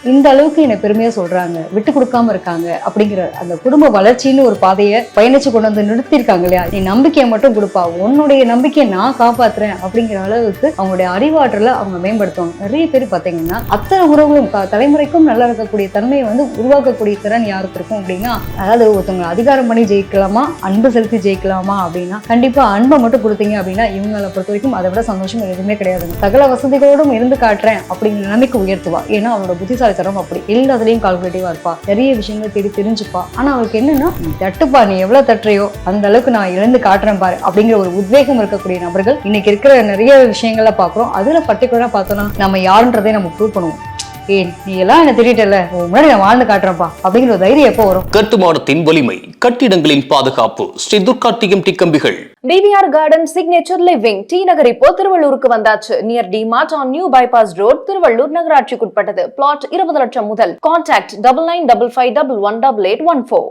இந்த அளவுக்கு என்னை பெருமையா சொல்றாங்க, விட்டு கொடுக்காம இருக்காங்க அப்படிங்கிற அந்த குடும்ப வளர்ச்சின்னு ஒரு பாதையை பயணிச்சு கொண்டு வந்து நிறுத்திருக்காங்க இல்லையா. நீ நம்பிக்கையை மட்டும் கொடுப்பா, உன்னுடைய நம்பிக்கையை நான் காப்பாத்துறேன் அப்படிங்கிற அளவுக்கு அவங்களுடைய அறிவாற்றல அவங்க மேம்படுத்துவாங்க. நிறைய பேர் பாத்தீங்கன்னா அத்தனை உறவுகளும் தலைமுறைக்கும் நல்லா இருக்கக்கூடிய தன்மையை வந்து உருவாக்கக்கூடிய திறன் யாருக்கு இருக்கும் அப்படின்னா, அதாவது ஒருத்தவங்களை அதிகாரம் பண்ணி ஜெயிக்கலாமா, அன்பு செலுத்தி ஜெயிக்கலாமா அப்படின்னா கண்டிப்பா அன்பை மட்டும் கொடுத்தீங்க அப்படின்னா இவங்களை பொறுத்த வரைக்கும் அதை விட சந்தோஷம் எதுவுமே கிடையாது. சகல வசதிகளோடும் இருந்து காட்டுறேன் அப்படிங்கிற நிலைமைக்கு உயர்த்துவா. ஏன்னா அவனோட புத்திசாலித்தனம் அப்படி எல்லாத்துலயும் கால்குலேட்டிவா இருப்பா, நிறைய விஷயங்களை தேடி தெரிஞ்சுப்பா. ஆனா அவளுக்கு என்னன்னா, நீ தட்டுப்பா, நீ எவ்வளவு தட்டுறையோ அந்த அளவுக்கு நான் இழந்து காட்டுறேன் பாரு அப்படிங்கிற ஒரு உத்வேகம் இருக்கக்கூடிய நபர்கள் இன்னைக்கு இருக்கிற நிறைய விஷயங்கள பாக்குறோம். அதுல பர்டிகுலரா பார்த்தோம்னா நம்ம யாருன்றதை நம்ம ப்ரூவ் பண்ணுவோம். நீ எல்லாம் என்ன தெரியல, முன்னாடி நான் வாழ்ந்து காட்டுறப்பா அப்படிங்கிற ஒரு தைரியம் எப்போ வரும்? கட்டுமானத்தின் வலிமை, கட்டிடங்களின் பாதுகாப்பு. ஸ்ரீ துர்கா டிஎம்டி கம்பிகள். PVR garden signature living T Nagar இப்போ திருவள்ளூருக்கு வந்தாச்சு. Near D Mart on new bypass road, Tiruvallur நகராட்சிக்குட்பட்டது. பிளாட் 20 லட்சம் முதல். கான்டாக்ட் 9955518814.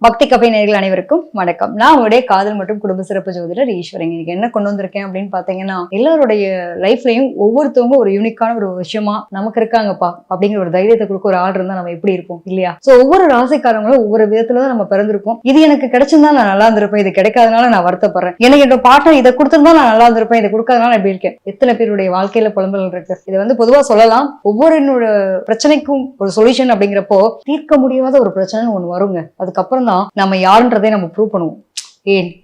பக்தி கபை நேயர்கள் அனைவருக்கும் வணக்கம். நான் உங்களுடைய காதல் மற்றும் குடும்ப சிறப்பு ஜோதிடர் ஈஸ்வரன். இன்னைக்கு என்ன கொண்டு வந்திருக்கேன் அப்படின்னு பாத்தீங்கன்னா, எல்லாருடைய லைஃப்லயும் ஒவ்வொருத்தவங்க ஒரு யூனிக்கான ஒரு விஷயமா நமக்கு இருக்காங்கப்பா அப்படிங்கிற ஒரு தைரியத்தை கொடுக்க ஒரு ஆள் இருந்தா நம்ம எப்படி இருப்போம் இல்லையா? சோ ஒவ்வொரு ராசிக்காரங்களும் ஒவ்வொரு விதத்துலதான் நம்ம பிறந்திருக்கோம். இது எனக்கு கிடைச்சிருந்தா நான் நல்லா இருந்திருப்பேன், இது கிடைக்காதனால நான் வருத்தப்படுறேன், எனக்கு என்னோட பார்ட்னர் இதை கொடுத்திருந்தா நான் நல்லா இருந்திருப்பேன், இதை கொடுக்காதனால எப்படி இருக்கேன். எத்தனை பேருடைய வாழ்க்கையில புலம்பல் இருக்கு. இது வந்து பொதுவா சொல்லலாம், ஒவ்வொரு பிரச்சனைக்கும் ஒரு சொல்யூஷன் அப்படிங்கிறப்போ தீர்க்க முடியாத ஒரு பிரச்சனை ஒண்ணு வருங்க. அதுக்கப்புறம் நம்ம யாருன்றதை நம்ம ப்ரூவ் பண்ணுவோம்.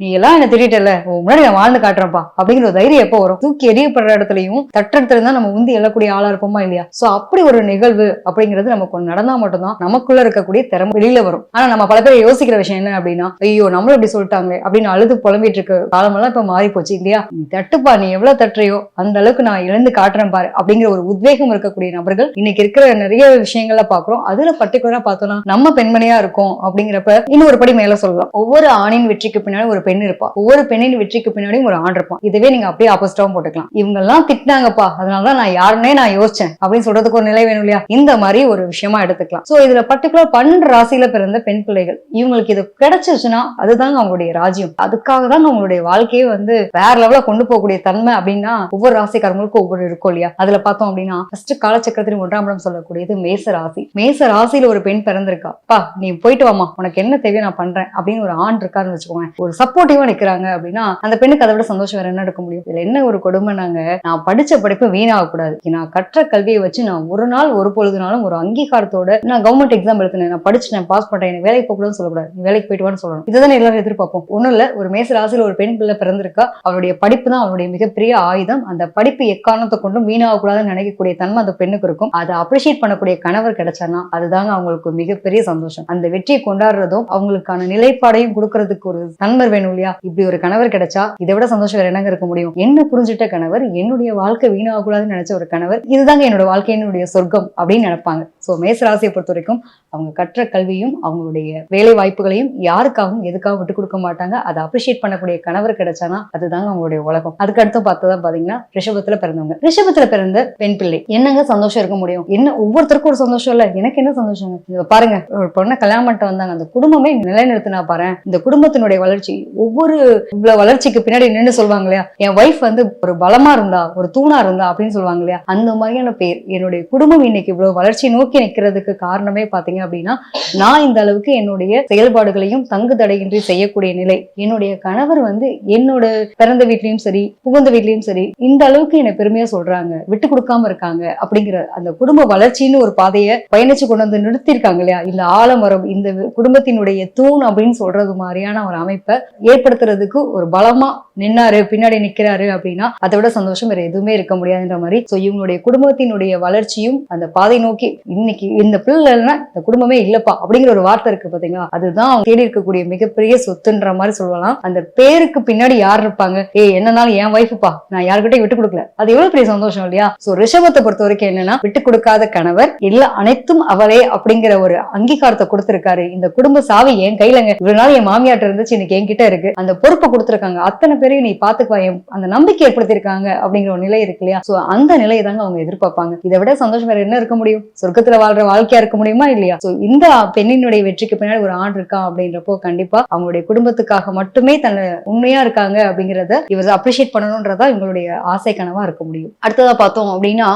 நீ எல்லாம் என்ன தெரியல, முன்னாடி நான் வாழ்ந்து காட்டுறப்பா அப்படிங்கிற ஒரு தைரியம் எப்போ வரும்? தூக்கி எறியப்படுற இடத்துலயும் தட்டத்துல தான் நம்ம உந்தி எழக்கூடிய ஆளா இருப்போமா இல்லையா? சோ அப்படி ஒரு நிகழ்வு அப்படிங்கிறது நமக்கு ஒன்று நடந்தா மட்டும்தான் நமக்குள்ள இருக்கக்கூடிய திறமை வெளியில வரும். ஆனா நம்ம பல பேர் யோசிக்கிற விஷயம் என்ன அப்படின்னா, ஐயோ நம்மளும் இப்படி சொல்லிட்டாங்க அப்படின்னு அழுது புலம்பிட்டு இருக்க காலமெல்லாம் இப்ப மாறி போச்சு இல்லையா? நீ தட்டுப்பா, நீ எவ்வளவு தட்டுறையோ அந்த அளவுக்கு நான் இழந்து காட்டுறேன் பாரு அப்படிங்கிற ஒரு உத்வேகம் இருக்கக்கூடிய நபர்கள் இன்னைக்கு இருக்கிற நிறைய விஷயங்கள பாக்குறோம். அதுல பர்டிகுலரா பார்த்தோம்னா நம்ம பெண்மணியா இருக்கோம் அப்படிங்கிறப்ப இன்னும் ஒரு படி மேல சொல்லலாம். ஒவ்வொரு ஆணின் வெற்றிக்கு பின்னாடி ஒரு பெண் இருப்பா, ஒவ்வொரு பெண்ணின் வெற்றிக்கு பின்னாடியும் ஒரு ஆண் இருப்பான். இதுவே நீங்க அப்படியே ஆப்போசிட்டாவும் போட்டுக்கலாம். இவங்க எல்லாம் திட்டினாங்கப்பா, அதனாலதான் நான் யாருன்னே நான் யோசிச்சேன் அப்படின்னு சொல்றதுக்கு ஒரு நிலை வேணும் இல்லையா? இந்த மாதிரி ஒரு விஷயமா எடுத்துக்கலாம். சோ இதுல பர்டிகுலர் 12 ராசியில பிறந்த பெண் பிள்ளைகள், இவங்களுக்கு இது கிடைச்சிருச்சுன்னா அதுதாங்க அவங்களுடைய ராஜ்யம். அதுக்காக தான் அவங்களுடைய வாழ்க்கையை வந்து வேற லெவல கொண்டு போகக்கூடிய தன்மை அப்படின்னா ஒவ்வொரு ராசிக்காரங்களுக்கும் ஒவ்வொரு இருக்கும் இல்லையா? அதுல பார்த்தோம் அப்படின்னா ஃபர்ஸ்ட் காலச்சக்கரத்தின் 1ஆம் இடம் சொல்லக்கூடியது மேச ராசி. மேச ராசியில ஒரு பெண் பிறந்திருக்கா, பா நீ போயிட்டு வாமா, உனக்கு என்ன தேவையோ நான் பண்றேன் அப்படின்னு ஒரு ஆண் இருக்காருன்னு வச்சுக்கோங்க, ஒரு சப்போர்ட்டிவா நிக்கிறாங்க அப்படின்னா அந்த பெண்ணுக்கு அதை விட சந்தோஷம் வேற என்ன எடுக்க முடியும்? இதுல என்ன ஒரு கொடுமைனாங்க, நான் படிச்ச படிப்பு வீணாக கூடாது, நான் கற்ற கல்வியை வச்சு நான் ஒரு நாள் ஒரு பொழுதுனாலும் ஒரு அங்கீகாரத்தோட நான் கவர்மெண்ட் எக்ஸாம் எழுதுனேன், நான் படிச்சுட்டேன், பாஸ் பண்றேன், எனக்கு வேலைக்கு போகக்கூடாதுன்னு சொல்லக்கூடாது, நீ வேலைக்கு போயிட்டு வான்னு சொல்லணும். இதுதானே எல்லாரும் எதிர்பார்ப்போம். ஒண்ணும் இல்ல, ஒரு மேச ராசியில ஒரு பெண் பிள்ளை பிறந்திருக்கா, அவருடைய படிப்பு தான் அவருடைய மிகப்பெரிய ஆயுதம். அந்த படிப்பு எக்காரணத்தை கொண்டும் வீணாக கூடாதுன்னு நினைக்கக்கூடிய தன்மை அந்த பெண்ணுக்கு இருக்கும். அதை அப்ரிஷியேட் பண்ணக்கூடிய கணவர் கிடைச்சானா அதுதாங்க அவங்களுக்கு மிகப்பெரிய சந்தோஷம். அந்த வெற்றியை கொண்டாடுறதும் அவங்களுக்கான நிலைப்பாடையும் கொடுக்கறதுக்கு ஒரு தன்மை வேணும் இல்லையா? இப்படி ஒரு கணவர் கிடைச்சா இதை விட சந்தோஷம் வேற என்னங்க இருக்க முடியும்? என்ன புரிஞ்சுட்ட கணவர், என்னுடைய வாழ்க்கை வீணாக கூடாதுன்னு நினைச்ச ஒரு கணவர், இதுதாங்க என்னோட வாழ்க்கையினுடைய சொர்க்கம் அப்படின்னு நினைப்பாங்க. சோ மேச ராசியை பொறுத்த வரைக்கும் அவங்க கற்ற கல்வியும் அவங்களுடைய வேலை வாய்ப்புகளையும் யாருக்காகவும் எதுக்காகவும் விட்டு கொடுக்க மாட்டாங்க. அதை அப்ரிஷியேட் பண்ணக்கூடிய கணவர் கிடைச்சானா அதுதாங்க அவங்களுடைய உலகம். அதுக்கு அடுத்து பார்த்ததான் பாத்தீங்கன்னா ரிஷபத்துல பிறந்தவங்க. ரிஷபத்துல பிறந்த பெண் பிள்ளை என்னங்க சந்தோஷம் இருக்க முடியும்? என்ன ஒவ்வொருத்தருக்கும் ஒரு சந்தோஷம் இல்ல, எனக்கு என்ன சந்தோஷம் பாருங்க. ஒரு பொண்ணை கல்யாணம் பண்ணிட்டு வந்தாங்க, அந்த குடும்பமே நிலைநிறுத்தினா பாரு, இந்த குடும்பத்தினுடைய வளர்ச்சி ஒவ்வொரு இவ்வளவு வளர்ச்சிக்கு பின்னாடி நின்று சொல்லுவாங்க இல்லையா, என் வைஃப் வந்து ஒரு பலமா இருந்தா, ஒரு தூணா இருந்தா அப்படின்னு சொல்லுவாங்க இல்லையா? அந்த மாதிரியான பேர் என்னுடைய குடும்பம் இன்னைக்கு இவ்வளவு வளர்ச்சி நோக்கி நிற்கிறதுக்கு காரணமே பாத்தீங்க அப்படின்னா, நான் இந்த அளவுக்கு என்னுடைய செயல்பாடுகளையும் தங்கு தடையின்றி செய்யக்கூடிய நிலை. என்னுடைய கணவர் வந்து என்னோட பிறந்த வீட்லயும் சரி புகுந்த வீட்லயும் சரி இந்த அளவுக்கு என்னை பெருமையா சொல்றாங்க, விட்டு கொடுக்காம இருக்காங்க அப்படிங்கிற அந்த குடும்ப வளர்ச்சின்னு ஒரு பாதையை பயணிச்சு கொண்டு வந்து நிறுத்திருக்காங்க இல்லையா? இந்த ஆலமரம், இந்த குடும்பத்தினுடைய தூண் அப்படின்னு சொல்றது மாதிரியான ஒரு அமைப்பை ஏற்படுத்துறதுக்கு ஒரு பலமா நின்னாரு, பின்னாடி நிக்கிறாரு அப்படின்னா அதை விட சந்தோஷம் வேற எதுவுமே இருக்க முடியாதுன்ற மாதிரி. சோ இவங்களுடைய குடும்பத்தினுடைய வளர்ச்சியும் அந்த பாதை நோக்கி இன்னைக்கு இந்த பிள்ளை இல்லைன்னா இந்த குடும்பமே இல்லப்பா அப்படிங்கிற ஒரு வார்த்தை இருக்கு பாத்தீங்களா? அதுதான் அவங்க தேடி இருக்கக்கூடிய மிகப்பெரிய சொத்துன்ற மாதிரி சொல்லலாம். அந்த பேருக்கு பின்னாடி யார் இருப்பாங்க? என்னன்னாலும் என் வைஃப்ப்பா, நான் யாருக்கிட்டையும் விட்டு கொடுக்கல, அது எவ்வளவு பெரிய சந்தோஷம் இல்லையா? சோ ரிஷபத்தை பொறுத்த வரைக்கும் என்னன்னா, விட்டு கொடுக்காத கணவர், இல்ல அனைத்தும் அவளே அப்படிங்கிற ஒரு அங்கீகாரத்தை கொடுத்திருக்காரு. இந்த குடும்ப சாவி என் கையிலங்க, இவ்வளவு நாள் என் மாமியாட்ட இருந்துச்சு, இன்னைக்கு என்கிட்ட இருக்கு, அந்த பொறுப்பை கொடுத்திருக்காங்க, அத்தனை பேரையும் நீ பாத்துக்குவா, அந்த நம்பிக்கை ஏற்படுத்திருக்காங்க அப்படிங்கிற ஒரு நிலை இருக்கு இல்லையா? சோ அந்த நிலையை தாங்க அவங்க எதிர்பார்ப்பாங்க. இதை விட சந்தோஷம் வேற என்ன இருக்க முடியும்? சொர்க்கத்துல உலகத்துல வாழ்ற வாழ்க்கையா இருக்க முடியுமா இல்லையா? சோ இந்த பெண்ணினுடைய வெற்றிக்கு பின்னாடி ஒரு ஆண் இருக்கா அப்படின்றப்போ கண்டிப்பா அவங்களுடைய குடும்பத்துக்காக மட்டுமே தன்னை உண்மையா இருக்காங்க அப்படிங்கறத இவர் அப்ரிஷியேட் பண்ணணும்ன்றதா இவங்களுடைய ஆசை கனவா இருக்க முடியும். அடுத்ததா பார்த்தோம் அப்படின்னா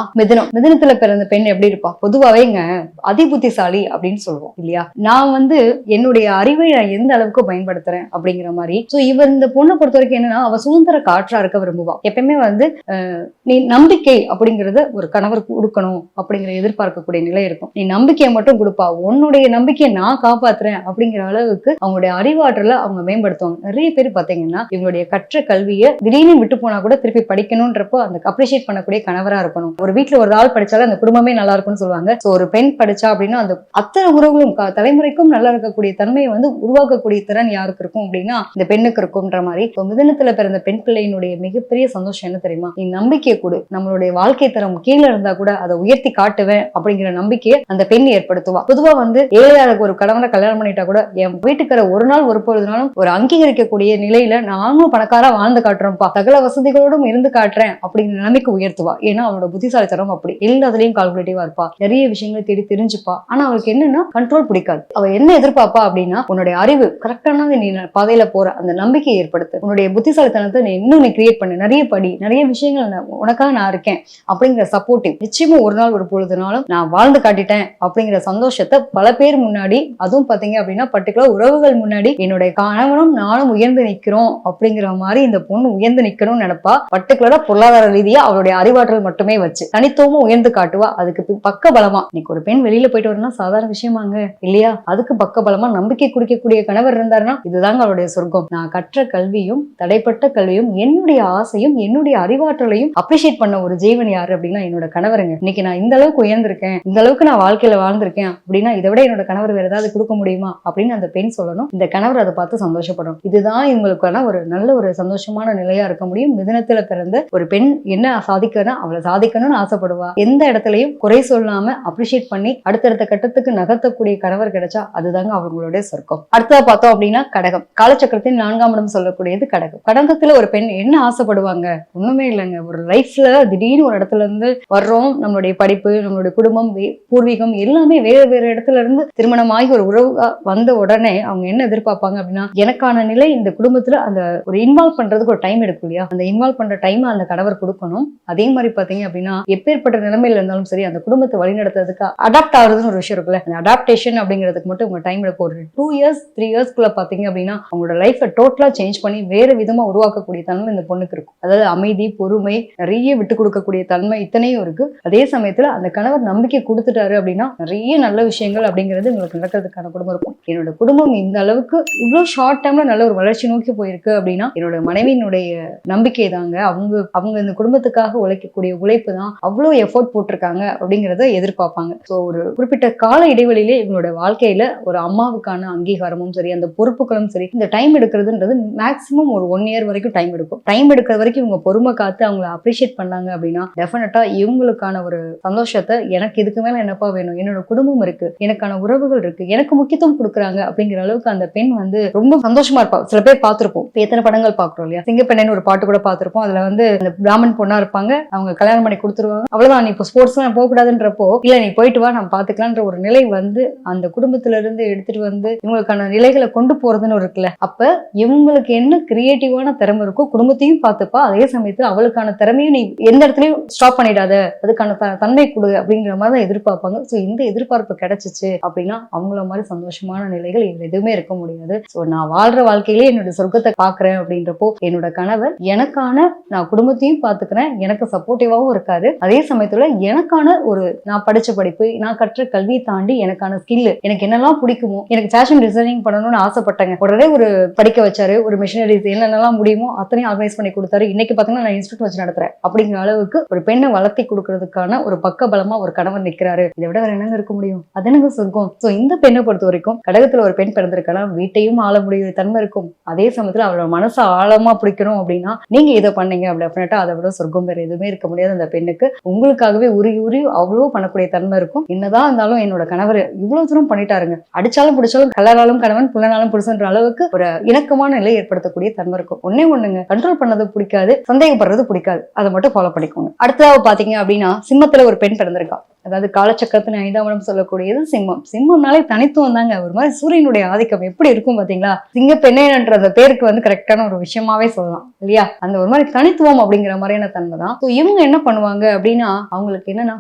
மிதுனத்துல பிறந்த பெண் எப்படி இருப்பா? பொதுவாவேங்க அதிபுத்திசாலி அப்படின்னு சொல்லுவோம் இல்லையா? நான் என்னுடைய அறிவை நான் எந்த அளவுக்கு பயன்படுத்துறேன் அப்படிங்கிற மாதிரி. சோ இவர் இந்த பொண்ணை பொறுத்த வரைக்கும் என்னன்னா, அவ சுதந்திர காற்றா இருக்க விரும்புவா. எப்பயுமே நீ நம்பிக்கை அப்படிங்கறத ஒரு கணவர் கொடுக்கணும் அப்படிங்கிற எதிர்பார்க்கக்கூடிய நிலை இருக்கும். நீ நம்பிக்கையை மட்டும் கொடுப்பா, உன்னுடைய நம்பிக்கையை நான் காப்பாத்துறேன் அப்படிங்கிற அளவுக்கு அவங்களுடைய அறிவாற்றல அவங்க மேம்படுத்துவாங்க. நிறைய பேர் பாத்தீங்கன்னா இவங்களுடைய கற்ற கல்வியை திடீர்னு விட்டு போனா கூட திருப்பி படிக்கணும்ன்றப்போ அந்த அப்ரிஷியேட் பண்ணக்கூடிய கணவரா இருக்கணும். ஒரு வீட்டுல ஒரு ஆள் படிச்சாலும் அந்த குடும்பமே நல்லா இருக்கும்னு சொல்லுவாங்க. சோ ஒரு பெண் படிச்சா அப்படின்னா அந்த அத்தனை உறவுகளும் தலைமுறைக்கும் நல்லா இருக்கக்கூடிய தன்மையை உருவாக்கக்கூடிய திறன் யாருக்கு இருக்கும் அப்படின்னா இந்த பெண்ணுக்கு இருக்கும்ன்ற மாதிரி. மிதுனத்துல பிறந்த பெண் பிள்ளையினுடைய மிகப்பெரிய சந்தோஷம் என்ன தெரியுமா? நீ நம்பிக்கையை கொடு, நம்மளுடைய வாழ்க்கை தரம் கீழே இருந்தா கூட அதை உயர்த்தி காட்டுவேன் அப்படிங்கிற நம்பிக்கையை அந்த பெண் ஏற்படுத்துவா. பொதுவா ஏழையா ஒரு கணவனை கல்யாணம் பண்ணிட்டா கூட என் வீட்டுக்கார ஒரு நாள் ஒரு பொழுதுனாலும் ஒரு அங்கீகரிக்கக்கூடிய நிலையில நானும் பணக்காரா வாழ்ந்து காட்டுறேன்ப்பா, சகல வசதிகளோடும் இருந்து காட்டுறேன் அப்படிங்கிற நிலைமைக்கு உயர்த்துவா. ஏன்னா அவனோட புத்திசாலித்தனம் அப்படி எல்லாத்துலயும் கால்குலேட்டிவா இருப்பா, நிறைய விஷயங்களை தேடி தெரிஞ்சுப்பா. ஆனா அவளுக்கு என்னன்னா கண்ட்ரோல் பிடிக்காது. அவ என்ன எதிர்பார்ப்பா அப்படின்னா, உன்னுடைய அறிவு கரெக்டான நீ பாதையில போற அந்த நம்பிக்கையை ஏற்படுத்து, உன்னுடைய புத்திசாலித்தனத்தை நீ கிரியேட் பண்ணு, நிறைய படி, நிறைய விஷயங்கள் உனக்காக நான் இருக்கேன் அப்படிங்கிற சப்போர்ட்டிவ். நிச்சயமா ஒரு நாள் ஒரு பொழுதுனாலும் நான் வாழ்ந்து காட்டிட்டேன் அப்படிங்கிற சந்தோஷத்தை பல பேர் முன்னாடி, அதுவும் பாத்தீங்க அப்படின்னா பர்டிகுலர் உறவுகள் முன்னாடி என்னுடைய கணவனும் நானும் உயர்ந்து நிக்கிறோம் அப்படிங்கிற மாதிரி இந்த பொண்ணு உயர்ந்து நிக்கணும்னு நினைப்பா. பர்டிகுலரா பொருளாதார ரீதியா அவருடைய அறிவாற்றல் மட்டுமே வச்சு தனித்துவமும் உயர்ந்து காட்டுவா. அதுக்கு பக்க பலமா இன்னைக்கு ஒரு பெண் வெளியில போயிட்டு வரணும்னா சாதாரண விஷயமாங்க இல்லையா? அதுக்கு பக்க பலமா நம்பிக்கை குடிக்கக்கூடிய கணவர் இருந்தாருன்னா இதுதாங்க அவருடைய சொர்க்கம். நான் கற்ற கல்வியும் தடைப்பட்ட கல்வியும் என்னுடைய ஆசையும் என்னுடைய அறிவாற்றலையும் அப்ரிஷியேட் பண்ண ஒரு ஜீவன் யாரு அப்படின்னா என்னோட கணவருங்க. இன்னைக்கு நான் இந்த அளவுக்கு உயர்ந்திருக்கேன், இந்த அளவுக்கு நான் வாழ்க்கையில வாழ்ந்திருக்கேன் அப்படின்னா இதை விட என்னோட கணவர் வேற ஏதாவது கொடுக்க முடியுமா அப்படின்னு அந்த பெண் சொல்லணும். இந்த கணவர் அதை பார்த்து சந்தோஷப்படணும். இதுதான் இவங்களுக்கான ஒரு நல்ல ஒரு சந்தோஷமான நிலையா இருக்க முடியும். மிதுனத்துல பிறந்த ஒரு பெண் என்ன சாதிக்கணும், அவளை சாதிக்கணும்னு ஆசைப்படுவா. எந்த இடத்துலயும் குறை சொல்லாம அப்ரிஷியேட் பண்ணி அடுத்தடுத்த கட்டத்துக்கு நகர்த்தக்கூடிய கணவர் கிடைச்சா அதுதாங்க அவங்களுடைய சொர்க்கம். அடுத்ததா பார்த்தோம் அப்படின்னா கடகம். காலச்சக்கரத்தின் 4ஆம் இடம் சொல்லக்கூடியது கடகம். கடகத்துல ஒரு பெண் என்ன ஆசைப்படுவாங்க? ஒண்ணுமே இல்லைங்க. ஒரு லைஃப்ல திடீர்னு ஒரு இடத்துல இருந்து வர்றோம், நம்மளுடைய படிப்பு, நம்மளுடைய குடும்பம், பூர்வீகம் எல்லாமே வேற வேற இடத்துல இருந்து திருமணமாகி ஒரு உறவு வந்த உடனே அவங்க என்ன எதிர்பார்ப்பாங்க அப்படின்னா, எனக்கான நிலை இந்த குடும்பத்துல அந்த ஒரு இன்வால்வ் பண்றதுக்கு ஒரு டைம் எடுக்கும் இல்லையா? அந்த இன்வால்வ் பண்ற டைம் அந்த கணவர் கொடுக்கணும். அதே மாதிரி பாத்தீங்க அப்படின்னா எப்பேற்பட்ட நிலைமையில இருந்தாலும் சரி அந்த குடும்பத்தை வழிநடத்துறதுக்கு அடாப்ட் ஆகுறதுன்னு ஒரு விஷயம் இருக்குல்ல, அந்த அடாப்டேஷன் அப்படிங்கிறதுக்கு மட்டும் உங்க டைம் எடுக்கும். ஒரு 2 years 3 yearsக்குள்ள பாத்தீங்க அப்படின்னா அவங்களோட லைஃபை டோட்டலா சேஞ்ச் பண்ணி வேற விதமா உருவாக்கக்கூடிய தன்மை இந்த பொண்ணுக்கு இருக்கும். அதாவது அமைதி, பொறுமை, நிறைய விட்டு கொடுக்கக்கூடிய தன்மை இத்தனையும் இருக்கு. அதே சமயத்துல அந்த கணவர் நம்பிக்கை கொடுத்துட்டாரு அப்படின்னா நிறைய நல்ல விஷயங்கள் அப்படிங்கிறது உங்களுக்கு நடக்கிறதுக்கான குடும்பம் இருக்கும். என்னோட குடும்பம் இந்த அளவுக்கு இவ்வளவு ஷார்ட் டைம்ல நல்ல ஒரு வளர்ச்சி நோக்கி போயிருக்கு அப்படின்னா என்னோட மனைவியினுடைய நம்பிக்கை தாங்க. அவங்க இந்த குடும்பத்துக்காக உழைக்கக்கூடிய உழைப்பு தான், அவ்வளவு எஃபோர்ட் போட்டிருக்காங்க அப்படிங்கறத எதிர்பார்ப்பாங்க. ஸோ ஒரு குறிப்பிட்ட கால இடைவெளியிலே இவங்களோட வாழ்க்கையில ஒரு அம்மாவுக்கான அங்கீகாரமும் சரி அந்த பொறுப்புகளும் சரி இந்த டைம் எடுக்கிறதுன்றது மேக்சிமம் ஒரு 1 year வரைக்கும் டைம் எடுக்கும். டைம் எடுக்கிற வரைக்கும் இவங்க பொறுமை காத்து அவங்களை அப்ரிஷியேட் பண்ணாங்க அப்படின்னா டெஃபினட்டா இவங்களுக்கான ஒரு சந்தோஷத்தை, எனக்கு இதுக்கு மேல என்னப்பா வேணும், என்னோட குடும்பம் இருக்கு, எனக்கான உறவுகள் இருக்கு, எனக்கு முக்கியத்துவம் கொடுக்குறாங்க அப்படிங்கிற அளவுக்கு அந்த பெண் ரொம்ப சந்தோஷமா இருப்பா. சில பேர் பார்த்திருப்போம், எத்தனை படங்கள் பாக்குறோம் இல்லையா? சிங்கப்பெண்ணு ஒரு பாட்டு கூட பார்த்திருப்போம். அதுல அந்த பிராமன் பொண்ணா இருப்பாங்க, அவங்க கல்யாணம் பண்ணி கொடுத்துருவாங்க, அவ்வளவுதான், நீ இப்போ ஸ்போர்ட்ஸ் எல்லாம் போக கூடாதுன்றப்போ இல்ல நீ போயிட்டு வா நம்ம பாத்துக்கலான்ற ஒரு நிலை அந்த குடும்பத்துல இருந்து எடுத்துட்டு இவங்களுக்கான நிலைகளை கொண்டு போறதுன்னு இருக்குல்ல. அப்ப இவங்களுக்கு என்ன கிரியேட்டிவான திறமை இருக்கோ குடும்பத்தையும் பார்த்துப்பா, அதே சமயத்துல அவளுக்கான திறமையும் நீ எந்த இடத்துலயும் ஸ்டாப் பண்ணிடாத, அதுக்கான தன்மை கொடு அப்படிங்கிற மாதிரி தான் எதிர்பார்ப்பாங்க. சோ இந்த எதிர்பார்ப்பு கிடைச்சிச்சு அப்படின்னா அவங்கள மாதிரி சந்தோஷமான நிலைகள் இதுல எதுவுமே இருக்க முடியாது. சோ நான் வாழ்ற வாழ்க்கையிலேயே என்னோட சொர்க்கத்தை பாக்குறேன் அப்படின்றப்போ என்னோட கணவர் எனக்கான நான் குடும்பத்தையும் பாத்துக்கிறேன், எனக்கு சப்போர்ட்டிவாவும் இருக்காரு, அதே சமயத்துல எனக்கான ஒரு நான் படிச்ச படிப்பு, நான் கற்ற கல்வியை தாண்டி எனக்கான ஸ்கில், எனக்கு என்னெல்லாம் பிடிக்குமோ, எனக்கு ஃபேஷன் டிசைனிங் பண்ணணும்னு ஆசைப்பட்டேங்க, உடனே ஒரு படிக்க வச்சாரு, ஒரு மிஷினரிஸ் என்னென்னலாம் முடியுமோ அத்தனையும் ஆர்கனைஸ் பண்ணி கொடுத்தாரு. இன்னைக்கு பாத்தீங்கன்னா நான் இன்ஸ்டியூட் வச்சு நடத்துறேன் அப்படிங்கிற அளவுக்கு ஒரு பெண்ணை வளர்த்தி கொடுக்கறதுக்கான ஒரு பக்க பலமா ஒரு கணவர் நிக்கிறாரு. இதை விட வேற என்னங்க இருக்க முடியும்? அது எனக்கு சொர்க்கம். சோ இந்த பெண்ணை பொறுத்த வரைக்கும் கடகத்துல ஒரு பெண் பிறந்திருக்கலாம், வீட்டையும் ஆள முடிய தன்மை இருக்கும், அதே சமயத்துல அவளோட மனசை ஆழமா பிடிக்கணும் அப்படின்னா நீங்க இதை பண்ணீங்க அப்படின்னா அதை விட சொர்க்கம் வேற எதுவுமே இருக்க முடியாது. அந்த பெண்ணுக்கு உங்களுக்காகவே உருகி அவ்வளவு பண்ணக்கூடிய தன்மை இருக்கும். என்னதான் இருந்தாலும் என்னோட கணவர் இவ்வளவு தூரம் பண்ணிட்டாருங்க, அடிச்சாலும் பிடிச்சாலும் கல்லறாலும் கணவன் புலனாலும் புருஷன்ற அளவுக்கு ஒரு இணக்கமான நிலை ஏற்படுத்தக்கூடிய தன்மை இருக்கும். ஒண்ணுங்க, கண்ட்ரோல் பண்ணது பிடிக்காது, சந்தேகப்படுறது பிடிக்காது, அதை மட்டும் ஃபாலோ பண்ணிக்கோங்க. அடுத்ததாக பாத்தீங்க அப்படின்னா சிம்மத்துல ஒரு பெண் பிறந்திருக்கா. அதாவது காலச்சக்கரத்தின் 5ஆம் இடம் சொல்லக்கூடியது சிம்மம். சிம்மம்னாலே தனித்துவம் தாங்க. ஒரு மாதிரி சூரியனுடைய ஆதிக்கம் எப்படி இருக்கும் பாத்தீங்களா? சிங்க பெண்ணேன்ற அந்த பேருக்கு வந்து கரெக்டான ஒரு விஷயமாவே சொல்லலாம் இல்லையா? அந்த ஒரு மாதிரி தனித்துவம் அப்படிங்கிற மாதிரியான தன்மை தான். இவங்க என்ன பண்ணுவாங்க அப்படின்னா, அவங்களுக்கு என்னன்னா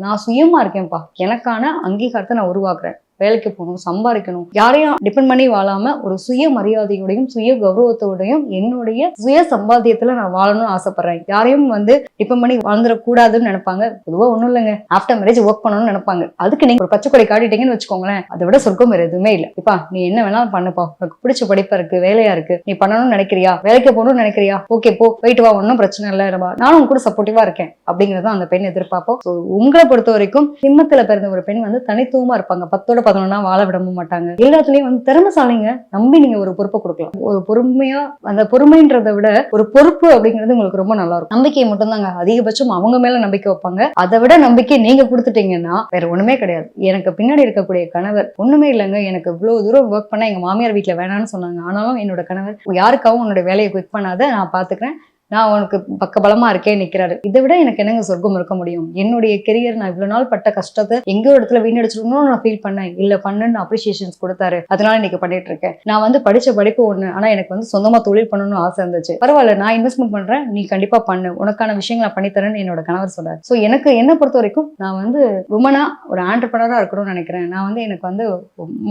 நான் சுயமா இருக்கேன்ப்பா, எனக்கான அங்கீகாரத்தை நான் உருவாக்குறேன், வேலைக்கு போகணும், சம்பாதிக்கணும், யாரையும் டிபெண்ட் பண்ணி வாழாம ஒரு சுய மரியாதையோடையும் சுய கௌரவத்தோடையும் என்னுடைய சுய சம்பாத்தியத்துல நான் வாழணும்னு ஆசைப்படுறேன். யாரையும் வந்து டிபெண்ட் பண்ணி வாழ்ந்துடக்கூடாதுன்னு நினைப்பாங்க. பொதுவா ஒண்ணும் இல்லைங்க, ஆஃப்டர் மேரேஜ் ஒர்க் பண்ணணும்னு நினைப்பாங்க. அதுக்கு நீங்க ஒரு பச்சைக்கொடி காட்டிட்டீங்கன்னு வச்சுக்கோங்களேன், அதை விட சொர்க்கம் வேற எதுவுமே இல்லை. இப்பா நீ என்ன வேணாலும் பண்ணுப்பா, உனக்கு பிடிச்ச படிப்பா இருக்கு, வேலையா இருக்கு, நீ பண்ணணும்னு நினைக்கிறியா, வேலைக்கு போகணும்னு நினைக்கிறியா, ஓகே போ, போயிட்டு வா, ஒன்னும் பிரச்சனை இல்லை, நானும் உங்க கூட சப்போர்ட்டிவா இருக்கேன் அப்படிங்கறத அந்த பெண் எதிர்பார்ப்போம். உங்களை பொறுத்த வரைக்கும் சிம்மத்துல பிறந்த ஒரு பெண் வந்து தனித்துவமா இருப்பாங்க. 10ஓட 11 வாழ விடவும் மாட்டாங்க. எல்லாத்துலயும் வந்து திறமைசாலிங்க. நம்பி நீங்க ஒரு பொறுப்பை கொடுக்கலாம். ஒரு பொறுமையா, அந்த பொறுமைன்றதை விட ஒரு பொறுப்பு அப்படிங்கிறது உங்களுக்கு ரொம்ப நல்லா இருக்கும். நம்பிக்கையை மட்டும்தாங்க, அதிகபட்சம் அவங்க மேல நம்பிக்கை வைப்பாங்க. அதை விட நம்பிக்கை நீங்க கொடுத்துட்டீங்கன்னா வேற ஒண்ணுமே கிடையாது. எனக்கு பின்னாடி இருக்கக்கூடிய கணவர் ஒண்ணுமே இல்லைங்க, எனக்கு இவ்வளவு தூரம் ஒர்க் பண்ண எங்க மாமியார் வீட்டுல வேணாம்னு சொன்னாங்க, ஆனாலும் என்னோட கணவர் யாருக்காகவும் உன்னோட வேலையை குவிட் பண்ணாத, நான் பாத்துக்கிறேன், நான் உனக்கு பக்கபலமா இருக்கேன் நிக்கிறாரு. இதை விட எனக்கு என்னங்க சொர்க்கம் இருக்க முடியும்? என்னுடைய கெரியர், நான் இவ்வளவு நாள் பட்ட கஷ்டத்தை எங்கேயோ இடத்துல வீணடிச்சிடணும்னு நான் ஃபீல் பண்ணேன், இல்ல பண்ணுன்னு அப்ரிசியேஷன்ஸ் கொடுத்தாரு, அதனால இன்னைக்கு பண்ணிட்டு இருக்கேன். நான் வந்து படிச்ச படிப்பு ஒண்ணு, ஆனா எனக்கு வந்து சொந்தமா தொழில் பண்ணணும்னு ஆசை இருந்துச்சு, பரவாயில்ல நான் இன்வெஸ்ட்மெண்ட் பண்றேன், நீ கண்டிப்பா பண்ணு, உனக்கான விஷயங்களை பண்ணித்தரேன்னு என்னோட கணவர் சொன்னார். சோ எனக்கு என்ன பொறுத்த வரைக்கும் நான் வந்து உமனா ஒரு ஆண்டர்பிரனரா இருக்கணும்னு நினைக்கிறேன். நான் வந்து எனக்கு வந்து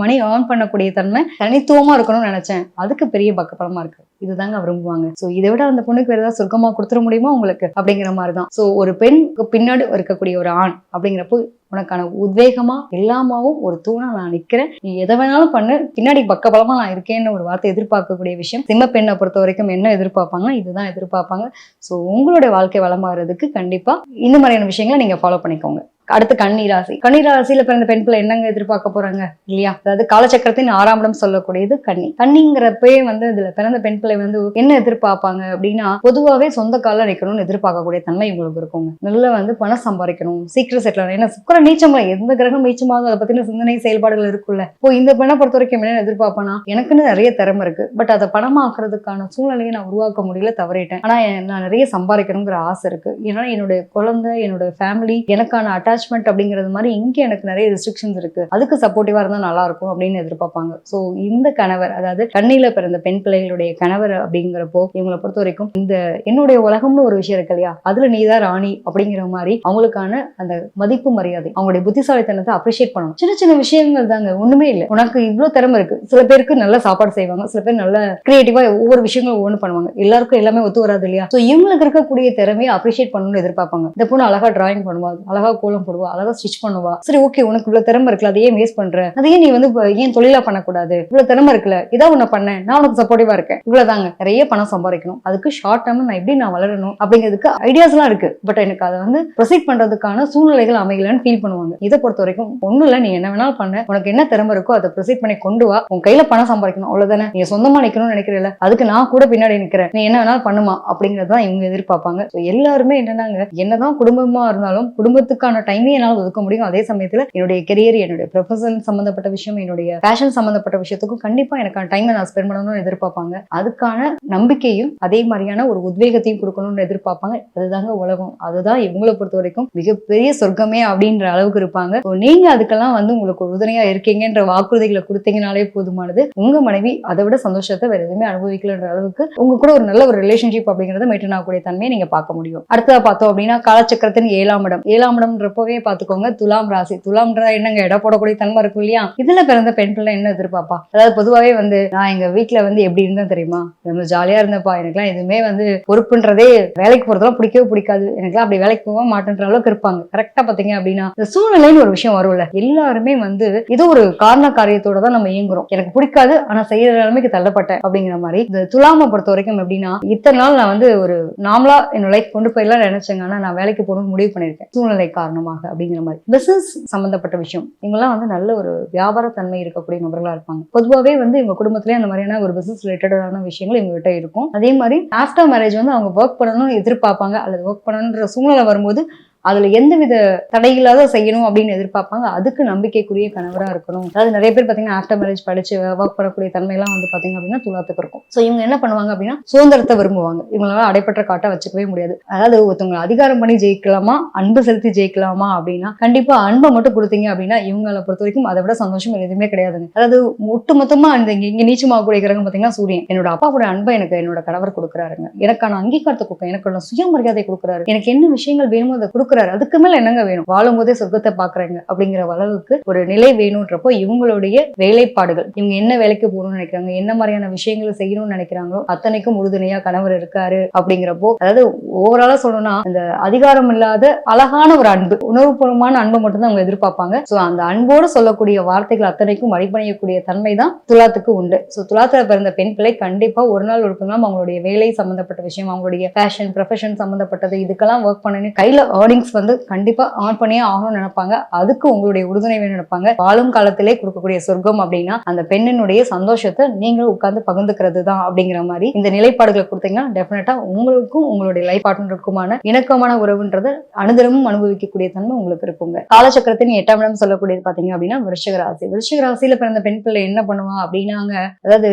மணி ஏர்ன் பண்ணக்கூடிய தன்மை தனித்துவமா இருக்கணும்னு நினைச்சேன். அதுக்கு பெரிய பக்கபலமா இருக்கு. இதுதாங்க விரும்புவாங்க. சோ இதை விட அந்த பொண்ணுக்கு வேற ஏதாவது சொர்க்கமா கொடுத்துட முடியுமா உங்களுக்கு அப்படிங்கிற மாதிரிதான். சோ ஒரு பெண்ணுக்கு பின்னாடி இருக்கக்கூடிய ஒரு ஆண் அப்படிங்கிறப்போ உனக்கான உத்வேகமா எல்லாமாவும் ஒரு தூணா நான் நிக்கிறேன், நீ எதை வேணாலும் பண்ணு, பின்னாடி பக்கபலமா நான் இருக்கேன்னு ஒரு வார்த்தை எதிர்பார்க்கக்கூடிய விஷயம். சிம்ம பெண்ணை பொறுத்த வரைக்கும் என்ன எதிர்பார்ப்பாங்க, இதுதான் எதிர்பார்ப்பாங்க. சோ உங்களுடைய வாழ்க்கை வளமாறதுக்கு கண்டிப்பா இந்த மாதிரியான விஷயங்களை நீங்க ஃபாலோ பண்ணிக்கோங்க. அடுத்து கன்னிராசி. கன்னிராசியில பிறந்த பெண் பிள்ளை என்னங்க எதிர்பார்க்க போறாங்க இல்லையா? அதாவது காலச்சக்கரத்தின் 6ஆம் இடம் சொல்லக்கூடியது கன்னி. கன்னிங்கிறப்பே வந்து இதுல பிறந்த பெண் பிள்ளை வந்து என்ன எதிர்பார்ப்பாங்க அப்படின்னா, பொதுவாவே சொந்த கால நிக்கணும்னு எதிர்பார்க்கக்கூடிய தன்மை இவங்களுக்கு இருக்குங்க. நல்லா வந்து பணம் சம்பாதிக்கணும், சீக்கிரம் செட்டில் ஆகணும். ஏன்னா சுக்கிரன் நீச்சம்ல, எந்த கிரகம் நீச்சமாகும் அதை பத்தின சிந்தனை செயல்பாடுகள் இருக்குல்ல. இப்போ இந்த பெண்ணை பொறுத்த வரைக்கும் என்ன எதிர்பார்ப்பானா, எனக்குன்னு நிறைய திறமை இருக்கு, பட் அதை பணமாக்குறதுக்கான சூழ்நிலையை நான் உருவாக்க முடியல, தவறிட்டேன், ஆனா நான் நிறைய சம்பாதிக்கணுங்கிற ஆசை இருக்கு, ஏன்னா என்னுடைய குழந்தை, என்னோட ஃபேமிலி, எனக்கான அட்டாச்மெண்ட் அப்படிங்கிறது மாதிரி இங்க எனக்கு நிறைய ரெஸ்ட்ரிக்ஷன்ஸ் இருக்கு, அதுக்கு சப்போர்ட்டிவா இருந்தா நல்லா இருக்கும் அப்படின்னு எதிர்பார்ப்பாங்க. சோ இந்த கணவர், அதாவது கண்ணில பிறந்த பெண் பிள்ளைகளுடைய கணவர் அப்படிங்கிறப்போ இவங்களை பொறுத்த வரைக்கும் இந்த என்னுடைய உலகம்னு ஒரு விஷயம் இருக்கு இல்லையா, அதுல நீதான் ராணி அப்படிங்கிற மாதிரி அவங்களுக்கான அந்த மதிப்பு மரியாதை, அவங்களுடைய புத்திசாலித்தனத்தை அப்ரிஷியேட் பண்ணணும். சின்ன சின்ன விஷயங்கள் தாங்க, ஒண்ணுமே இல்லை, உனக்கு இவ்வளவு திறமை இருக்கு. சில பேருக்கு நல்ல சாப்பாடு செய்வாங்க, சில பேர் நல்ல கிரியேட்டிவா ஒவ்வொரு விஷயங்களும் ஒவ்வொன்று பண்ணுவாங்க, எல்லாருக்கும் எல்லாமே ஒத்து வராது இல்லையா? சோ இவங்களுக்கு இருக்கக்கூடிய திறமையை அப்ரிஷியேட் பண்ணணும்னு எதிர்பார்ப்பாங்க. இந்த பொண்ணு அழகா டிராயிங் பண்ணுவா, அழகா கோலம் போடுவா, அழகா ஸ்டிச் பண்ணுவா, சரி ஓகே உனக்கு இவ்வளவு திறமை இருக்குல்ல, அதையே வேஸ்ட் பண்ற, அதையே நீ வந்து ஏன் தொழிலா பண்ணக்கூடாது, இவ்வளவு திறமை இருக்குல்ல, இதான் உன்னை பண்ண, நான் உனக்கு சப்போர்ட்டிவா இருக்கேன், இவ்வளவுதாங்க. நிறைய பணம் சம்பாதிக்கணும், அதுக்கு ஷார்ட் டேர்ம் நான் எப்படி நான் வளரணும் அப்படிங்கிறதுக்கு ஐடியாஸ் எல்லாம் இருக்கு, பட் எனக்கு அதை வந்து ப்ரொசீட் பண்றதுக்கான சூழ்நிலைகள் அமையலன்னு ஃபீல் பண்ணுவாங்க. இதை பொறுத்த வரைக்கும் ஒண்ணும் இல்ல, நீ என்ன வேணாலும் பண்ண, உனக்கு என்ன திறமை இருக்கோ அதை ப்ரொசீட் பண்ணி கொண்டு வா, உன் கையில பணம் சம்பாதிக்கணும், அவ்வளவுதானே, நீ சொந்தமா நிக்கணும்னு நினைக்கிறல, அதுக்கு நான் கூட பின்னாடி நிக்கிறேன், நீ என்ன வேணாலும் பண்ணுமா அப்படிங்கறதான் இவங்க எதிர்பார்ப்பாங்க. எல்லாருமே என்னன்னாங்க, என்னதான் குடும்பமா இருந்தாலும் குடும்பத்துக்கான டைமே என்னால ஒதுக்க முடியும், அதே சமயத்துல என்னுடைய கெரியர், என்னுடைய ப்ரொஃபஷன் சம்பந்தப்பட்ட விஷயம், என்னுடைய பேஷன் சம்பந்தப்பட்ட விஷயத்துக்கும் கண்டிப்பா எனக்கான டைமை நான் ஸ்பெண்ட் பண்ணணும்னு எதிர்பார்ப்பாங்க. அதுக்கான நம்பிக்கையும் அதே மாதிரியான ஒரு உத்வேகத்தையும் கொடுக்கணும்னு எதிர்பார்ப்பாங்க. அதுதாங்க உலகம், அதுதான் இவங்களை பொறுத்த வரைக்கும் மிகப்பெரிய சொர்க்கமே அப்படின்ற அளவுக்கு இருப்பாங்க. நீங்க அதுக்கெல்லாம் வந்து உங்களுக்கு ஒரு உதவியா இருக்கீங்கன்ற வாக்குறுதிகளை கொடுத்தீங்கனாலே போதுமானது. உங்க மனைவி அதை விட சந்தோஷத்தை வேற எதுவுமே அனுபவிக்கலன்ற அளவுக்கு உங்க கூட ஒரு நல்ல ஒரு ரிலேஷன்ஷிப் அப்படிங்கறத மெயின்டைன் ஆகக்கூடிய தன்மையை நீங்க பார்க்க முடியும். அடுத்ததா பார்த்தோம் அப்படின்னா காலச்சக்கரத்தின் 7ஆம் இடம். 7ஆம் இடம்ன்றப்பவே பாத்துக்கோங்க துலாம் ராசி. துலாம்ன்றா என்னங்க, இட போடக்கூடிய தன்மை இருக்கும் இல்லையா? இதுல பிறந்த பெண் பிள்ளை என்ன எதிர்பார்ப்பா, அதாவது பொதுவாவே வந்து நான் எங்க வீட்டுல வந்து எப்படி இருந்தேன் தெரியுமா, ரொம்ப ஜாலியா இருந்தப்பா, எனக்குலாம் எதுவுமே வந்து பொறுப்புன்றதே, வேலைக்கு போறதெல்லாம் பிடிக்கவே பிடிக்காது, எனக்குலாம் அப்படி வேலைக்கு போக மாட்டேன்ற அளவுக்கு இருப்பாங்க. கரெக்டா பாத்தீங்க அப்படின்னா இந்த சூழ்நிலைன்னு ஒரு விஷயம் வரும்ல, எல்லாருமே வந்து இது ஒரு காரண காரியத்தோட தான் நம்ம இயங்குறோம். எனக்கு பிடிக்காது ஆனா செய்யற நிலைமைக்கு தள்ளப்பட்டேன் அப்படிங்கிற மாதிரி. இந்த துலாமை பொறுத்த வரைக்கும் எப்படின்னா, இத்தனை நாள் நான் வந்து ஒரு நாமளா என்னோட லைஃப் கொண்டு போயிடலாம் நினைச்சேங்க, ஆனா நான் வேலைக்கு போகணும்னு முடிவு பண்ணிருக்கேன் சூழ்நிலை காரணமாக அப்படிங்கிற மாதிரி. பிசினஸ் சம்பந்தப்பட்ட விஷயம், இவங்கெல்லாம் வந்து நல்ல ஒரு வியாபார தன்மை இருக்கக்கூடிய நபர்களா இருப்பாங்க. பொதுவாகவே வந்து இவங்க குடும்பத்திலேயே அந்த மாதிரியான ஒரு பிசினஸ் ரிலேட்டடான விஷயங்கள் இவங்க கிட்ட இருக்கும். அதே மாதிரி ஆஃப்டர் மேரேஜ் வந்து அவங்க ஒர்க் பண்ணணும்னு எதிர்பார்ப்பாங்க, அல்லது ஒர்க் பண்ணணுன்ற சூழ்நிலை வரும்போது அதுல எந்தவித தடையில்லாத செய்யணும் அப்படின்னு எதிர்பார்ப்பாங்க. அதுக்கு நம்பிக்கைக்குரிய கணவரா இருக்கணும். அதாவது நிறைய பேர் பாத்தீங்கன்னா ஆஃப்டர் மேரேஜ் படிச்சு ஒர்க் பண்ணக்கூடிய தன்மை எல்லாம் வந்து பாத்தீங்க அப்படின்னா துலாத்துக்கு இருக்கும். சோ இவங்க என்ன பண்ணுவாங்க அப்படின்னா சுதந்திரத்தை விரும்புவாங்க. இவங்களால அடைப்பற்ற காட்ட வச்சுக்கவே முடியாது. அதாவது ஒருத்தவங்க அதிகாரம் பண்ணி ஜெயிக்கலாமா, அன்பு செலுத்தி ஜெயிக்கலாமா அப்படின்னா கண்டிப்பா அன்பை மட்டும் கொடுத்தீங்க அப்படின்னா இவங்களை பொறுத்த வரைக்கும் அதை விட சந்தோஷம் எதுவுமே கிடையாதுங்க. அதாவது ஒட்டுமொத்தமா இங்க நீச்சமாகக்கூடிய கிரகம் பாத்தீங்கன்னா சூரியன். என்னோட அப்பாவோட அன்பை எனக்கு என்னோட கணவர் கொடுக்குறாருங்க. எனக்கான அங்கீகாரத்தை கொடுக்க, எனக்கான சுயமரியாதை கொடுக்குறாரு, எனக்கு என்ன விஷயங்கள் வேணுமோ அதை கொடுக்குறாரு. அதுக்கு மேல என்னங்க வேணும்? வாழும் போதே சொர்க்கத்தை பாக்குறாங்க அப்படிங்கிற அளவுக்கு ஒரு நிலை வேணும்ன்றப்போ இவங்களுடைய வேலைப்பாடுகள், இவங்க என்ன வேலைக்கு போகணும்னு நினைக்கிறாங்க, என்ன மாதிரியான விஷயங்களை செய்யணும்னு நினைக்கிறாங்களோ அத்தனைக்கும் உறுதுணையா கணவர் இருக்காரு. அப்படிங்கிறப்போ அதாவது ஓவராலா சொல்லணும்னா இந்த அதிகாரம் இல்லாத அழகான ஒரு அன்பு, உணர்வுபூர்வமான அன்பை மட்டும் தான் அவங்க எதிர்பார்ப்பாங்க. சோ அந்த அன்போடு சொல்லக்கூடிய வார்த்தைகள் அத்தனைக்கும் அடிப்படையக்கூடிய தன்மை தான் துலாத்துக்கு உண்டு. சோ துலாத்துல பிறந்த பெண் பிள்ளை கண்டிப்பா ஒரு நாள் ஒரு நாள் அவங்களுடைய வேலை சம்பந்தப்பட்ட விஷயம், அவங்களுடைய பேஷன் ப்ரொஃபஷன் சம்பந்தப்பட்டது, இதுக்கெல்லாம் ஒர்க் பண்ணி கையில ஏர்னிங்ஸ் வந்து கண்டிப்பா ஆன் பண்ணியே ஆகணும்னு நினைப்பாங்க. அதுக்கு உங்களுடைய உறுதுணை வேணும் நினைப்பாங்க. வாழும் காலத்திலே கொடுக்கக்கூடிய சொர்க்கம் அப்படின்னா அந்த பெண்ணினுடைய சந்தோஷத்தை நீங்களும் உட்கார்ந்து பகிர்ந்துக்கிறது தான். அப்படிங்கிற மாதிரி இந்த நிலைப்பாடுகளை கொடுத்தீங்கன்னா டெஃபினட்டா உங்களுக்கும் உங்களுடைய லைஃப் பார்ட்னருக்குமான இணக்கமான உறவுன்றது அனுதினமும் அனுபவிக்கக்கூடிய தன்மை உங்களுக்கு இருக்குங்க. காலச்சக்கரத்தின் 8ஆம் இடம் சொல்லக்கூடியது பாத்தீங்க அப்படின்னா விருச்சிக ராசி. விருச்சிக ராசியில பிறந்த பெண் பிள்ளை என்ன பண்ணுவா அப்படின்னாங்க, அதாவது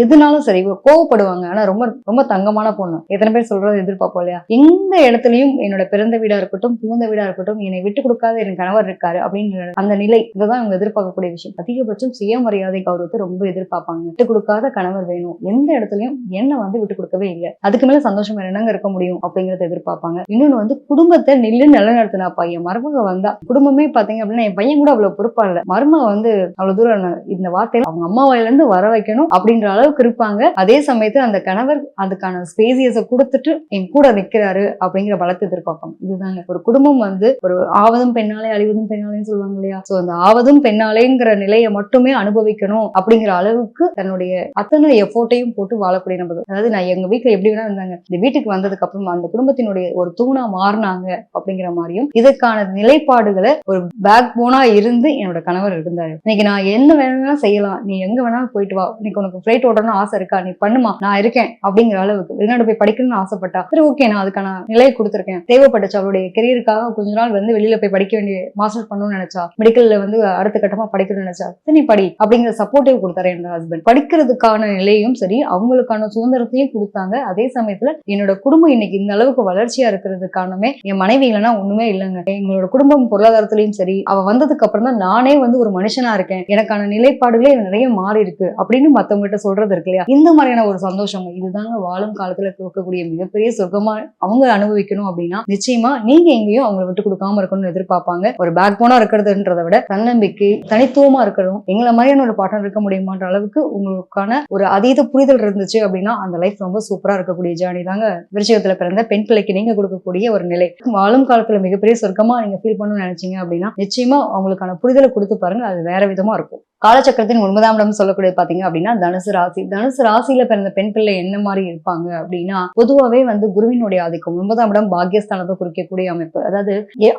எதுனாலும் சரி கோவப்படுவாங்க. ஆனா ரொம்ப ரொம்ப தங்கமான பொண்ணு. எத்தனை பேர் சொல்றது எதிர்பார்ப்போம் இல்லையா? எந்த இடத்துலயும் என்னோட பிறந்த வீடா இருக்கட்டும், புகுந்த வீடா இருக்கட்டும், என்னை விட்டு கொடுக்காத என் கணவர் இருக்காரு அப்படின்ற அந்த நிலை, இதுதான் அவங்க எதிர்பார்க்கக்கூடிய விஷயம். அதிகபட்சம் சுயமரியாதை கௌரவத்தை ரொம்ப எதிர்பார்ப்பாங்க. விட்டு கொடுக்காத கணவர் வேணும், எந்த இடத்துலயும் என்ன வந்து விட்டு கொடுக்கவே இல்லை, அதுக்கு மேல சந்தோஷம் என்னங்க இருக்க முடியும் அப்படிங்கறத எதிர்பார்ப்பாங்க. இன்னொன்னு வந்து குடும்பத்தை நில்லு நிலநடத்தினா பையன் மருமக வந்தா குடும்பமே பாத்தீங்க அப்படின்னா என் பையன் கூட அவ்வளவு பொறுப்பா இல்ல, மருமக வந்து அவ்வளவு தூரம் இந்த வார்த்தையில அவங்க அம்மா வாயில இருந்து வர வைக்கணும் அப்படின்ற அளவுக்கு இருப்பாங்க. அதே சமயத்துல அந்த கணவர் அதுக்கான ஸ்பேசியஸை கொடுத்துட்டு என் கூட நிக்கிறாரு அப்படிங்கிற பலத்தை எதிர்பார்ப்பாங்க. இதுதாங்க ஒரு குடும்பம் வந்து ஒரு ஆவதும் பெண்ணாலே அழிவதும் பெண்ணாலேன்னு சொல்லுவாங்க இல்லையா? சோ அந்த ஆவதும் பெண்ணாலேங்கிற நிலையை மட்டுமே அனுபவிக்கணும் அப்படிங்கிற அளவுக்கு தன்னுடைய அத்தனை எஃபோர்ட்டையும் போட்டு வாழக்கூடிய நபர்கள். அதாவது நான் எங்க வீட்டுல எப்படி வேணா இருந்தாங்க, இந்த வீட்டுக்கு வந்ததுக்கு அப்புறம் அந்த குடும்பத்தினுடைய ஒரு தூணா மாறினாங்க அப்படிங்கிற மாதிரியும் இதற்கான நிலைப்பாடுகளை ஒரு பேக் போனா இருந்து என்னோட கணவர் இருந்தாரு. இன்னைக்கு நான் என்ன வேணும்னா செய்யலாம், நீ எங்க வேணாலும் போயிட்டு வா, இன்னைக்கு உனக்கு ஃபிளைட் ஓடணும்னு ஆசை இருக்கா, நீ பண்ணுமா, நான் இருக்கேன் அப்படிங்கிற அளவுக்கு. வெளிநாடு போய் படிக்கணும்னு ஆசைப்பட்டா சரி ஓகே, நான் அதுக்கான நிலையை கொடுத்துருக்கேன். தேவைப்பட்டுச்சு அவளுடைய கெரியருக்காக கொஞ்ச நாள் வந்து வெளியில போய் படிக்க வேண்டிய மாஸ்டர் பண்ணணும்னு நினைச்சா, மெடிக்கல்ல வந்து அடுத்த கட்டமா படிக்கணும்னு நினைச்சா, சரி நீ படி அப்படிங்கிற சப்போர்ட்டிவ் கொடுத்தாரு என்னோட ஹஸ்பண்ட். படிக்கிறதுக்கான நிலையும் சரி, அவங்களுக்கான சுதந்திரத்தையும் கொடுத்தாங்க. அதே சமயத்துல என்னோட குடும்பம் இன்னைக்கு இந்த அளவுக்கு வளர்ச்சியா இருக்கிறது காரணமே என் மனைவி இல்லைன்னா ஒண்ணுமே இல்லைங்க. எங்களோட குடும்பம் பொருளாதாரத்திலையும் சரி, அவ வந்ததுக்கு அப்புறம் தான் நானே வந்து ஒரு மனுஷனா இருக்கேன், எனக்கான நிலைப்பாடுகளே நிறைய மாறி இருக்கு அப்படின்னு மத்தவங்ககிட்ட சொல்றது இருக்கு இல்லையா? இந்த மாதிரியான ஒரு சந்தோஷம் இதுதாங்க வாழும் காலத்துல இருக்கக்கூடிய மிகப்பெரிய சுகமா அவங்க அனுபவிக்கணும். அப்படின்னா நிச்சயமா நீங்க எங்கேயும் அவங்களை விட்டு கொடுக்காம இருக்கணும்னு எதிர்பார்ப்பாங்க. ஒரு பேக் போனா இருக்கிறதுன்றதை விட தன்னம்பிக்கை, தனித்துவமா இருக்கணும், எங்களை மாதிரியான ஒரு பார்ட்னர் இருக்க முடியுமான்ற அளவுக்கு உங்களுக்கான ஒரு அதீத புரிதல் இருந்துச்சு அப்படின்னா அந்த லைஃப் ரொம்ப சூப்பரா இருக்கக்கூடிய ஜேர்னி தாங்க விருச்சிகத்துல பிறந்த பெண் பிள்ளைக்கு நீங்க கொடுக்கக்கூடிய ஒரு நிலை. வாழும் காலத்துல மிகப்பெரிய சொர்க்கமா நீங்க ஃபீல் பண்ணணும்னு நினைச்சீங்க அப்படின்னா நிச்சயமா அவங்களுக்கான புரிதலை கொடுத்து பாருங்க, அது வேற விதமா இருக்கும். காலச்சக்கரத்தின் 9ஆம் இடம் சொல்லக்கூடியது பாத்தீங்க அப்படின்னா தனுசு ராசி. தனுசு ராசியில பிறந்த பெண் பிள்ளை என்ன மாதிரி இருப்பாங்க அப்படின்னா பொதுவாவே வந்து குருவினுடைய ஆதிக்கம். 9ஆம் இடம் பாக்கியஸ்தானத்தை குறிக்கக்கூடிய அமைப்பு. அதாவது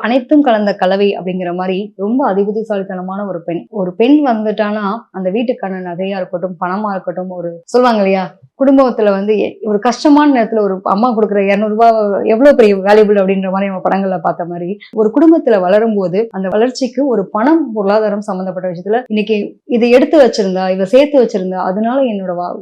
அனைத்தும் கலந்த கலவை அப்படிங்கிற மாதிரி ரொம்ப அதிபுத்திசாலித்தனமான ஒரு பெண் வந்துட்டானா அந்த வீட்டுக்கான நகையா இருக்கட்டும், பணமா இருக்கட்டும், ஒரு சொல்லுவாங்க இல்லையா குடும்பத்துல வந்து ஒரு கஷ்டமான நேரத்துல ஒரு அம்மா கொடுக்குற 200 ரூபாய் எவ்வளவு பெரிய வேல்யூபிள் அப்படின்ற மாதிரி நம்ம படங்கள்ல பார்த்த மாதிரி ஒரு குடும்பத்துல வளரும் போது அந்த வளர்ச்சிக்கு ஒரு பணம் பொருளாதாரம் சம்பந்தப்பட்ட விஷயத்துல இன்னைக்கு இதை எடுத்து வச்சிருந்தா, இவ சேர்த்து வச்சிருந்தா, அதனால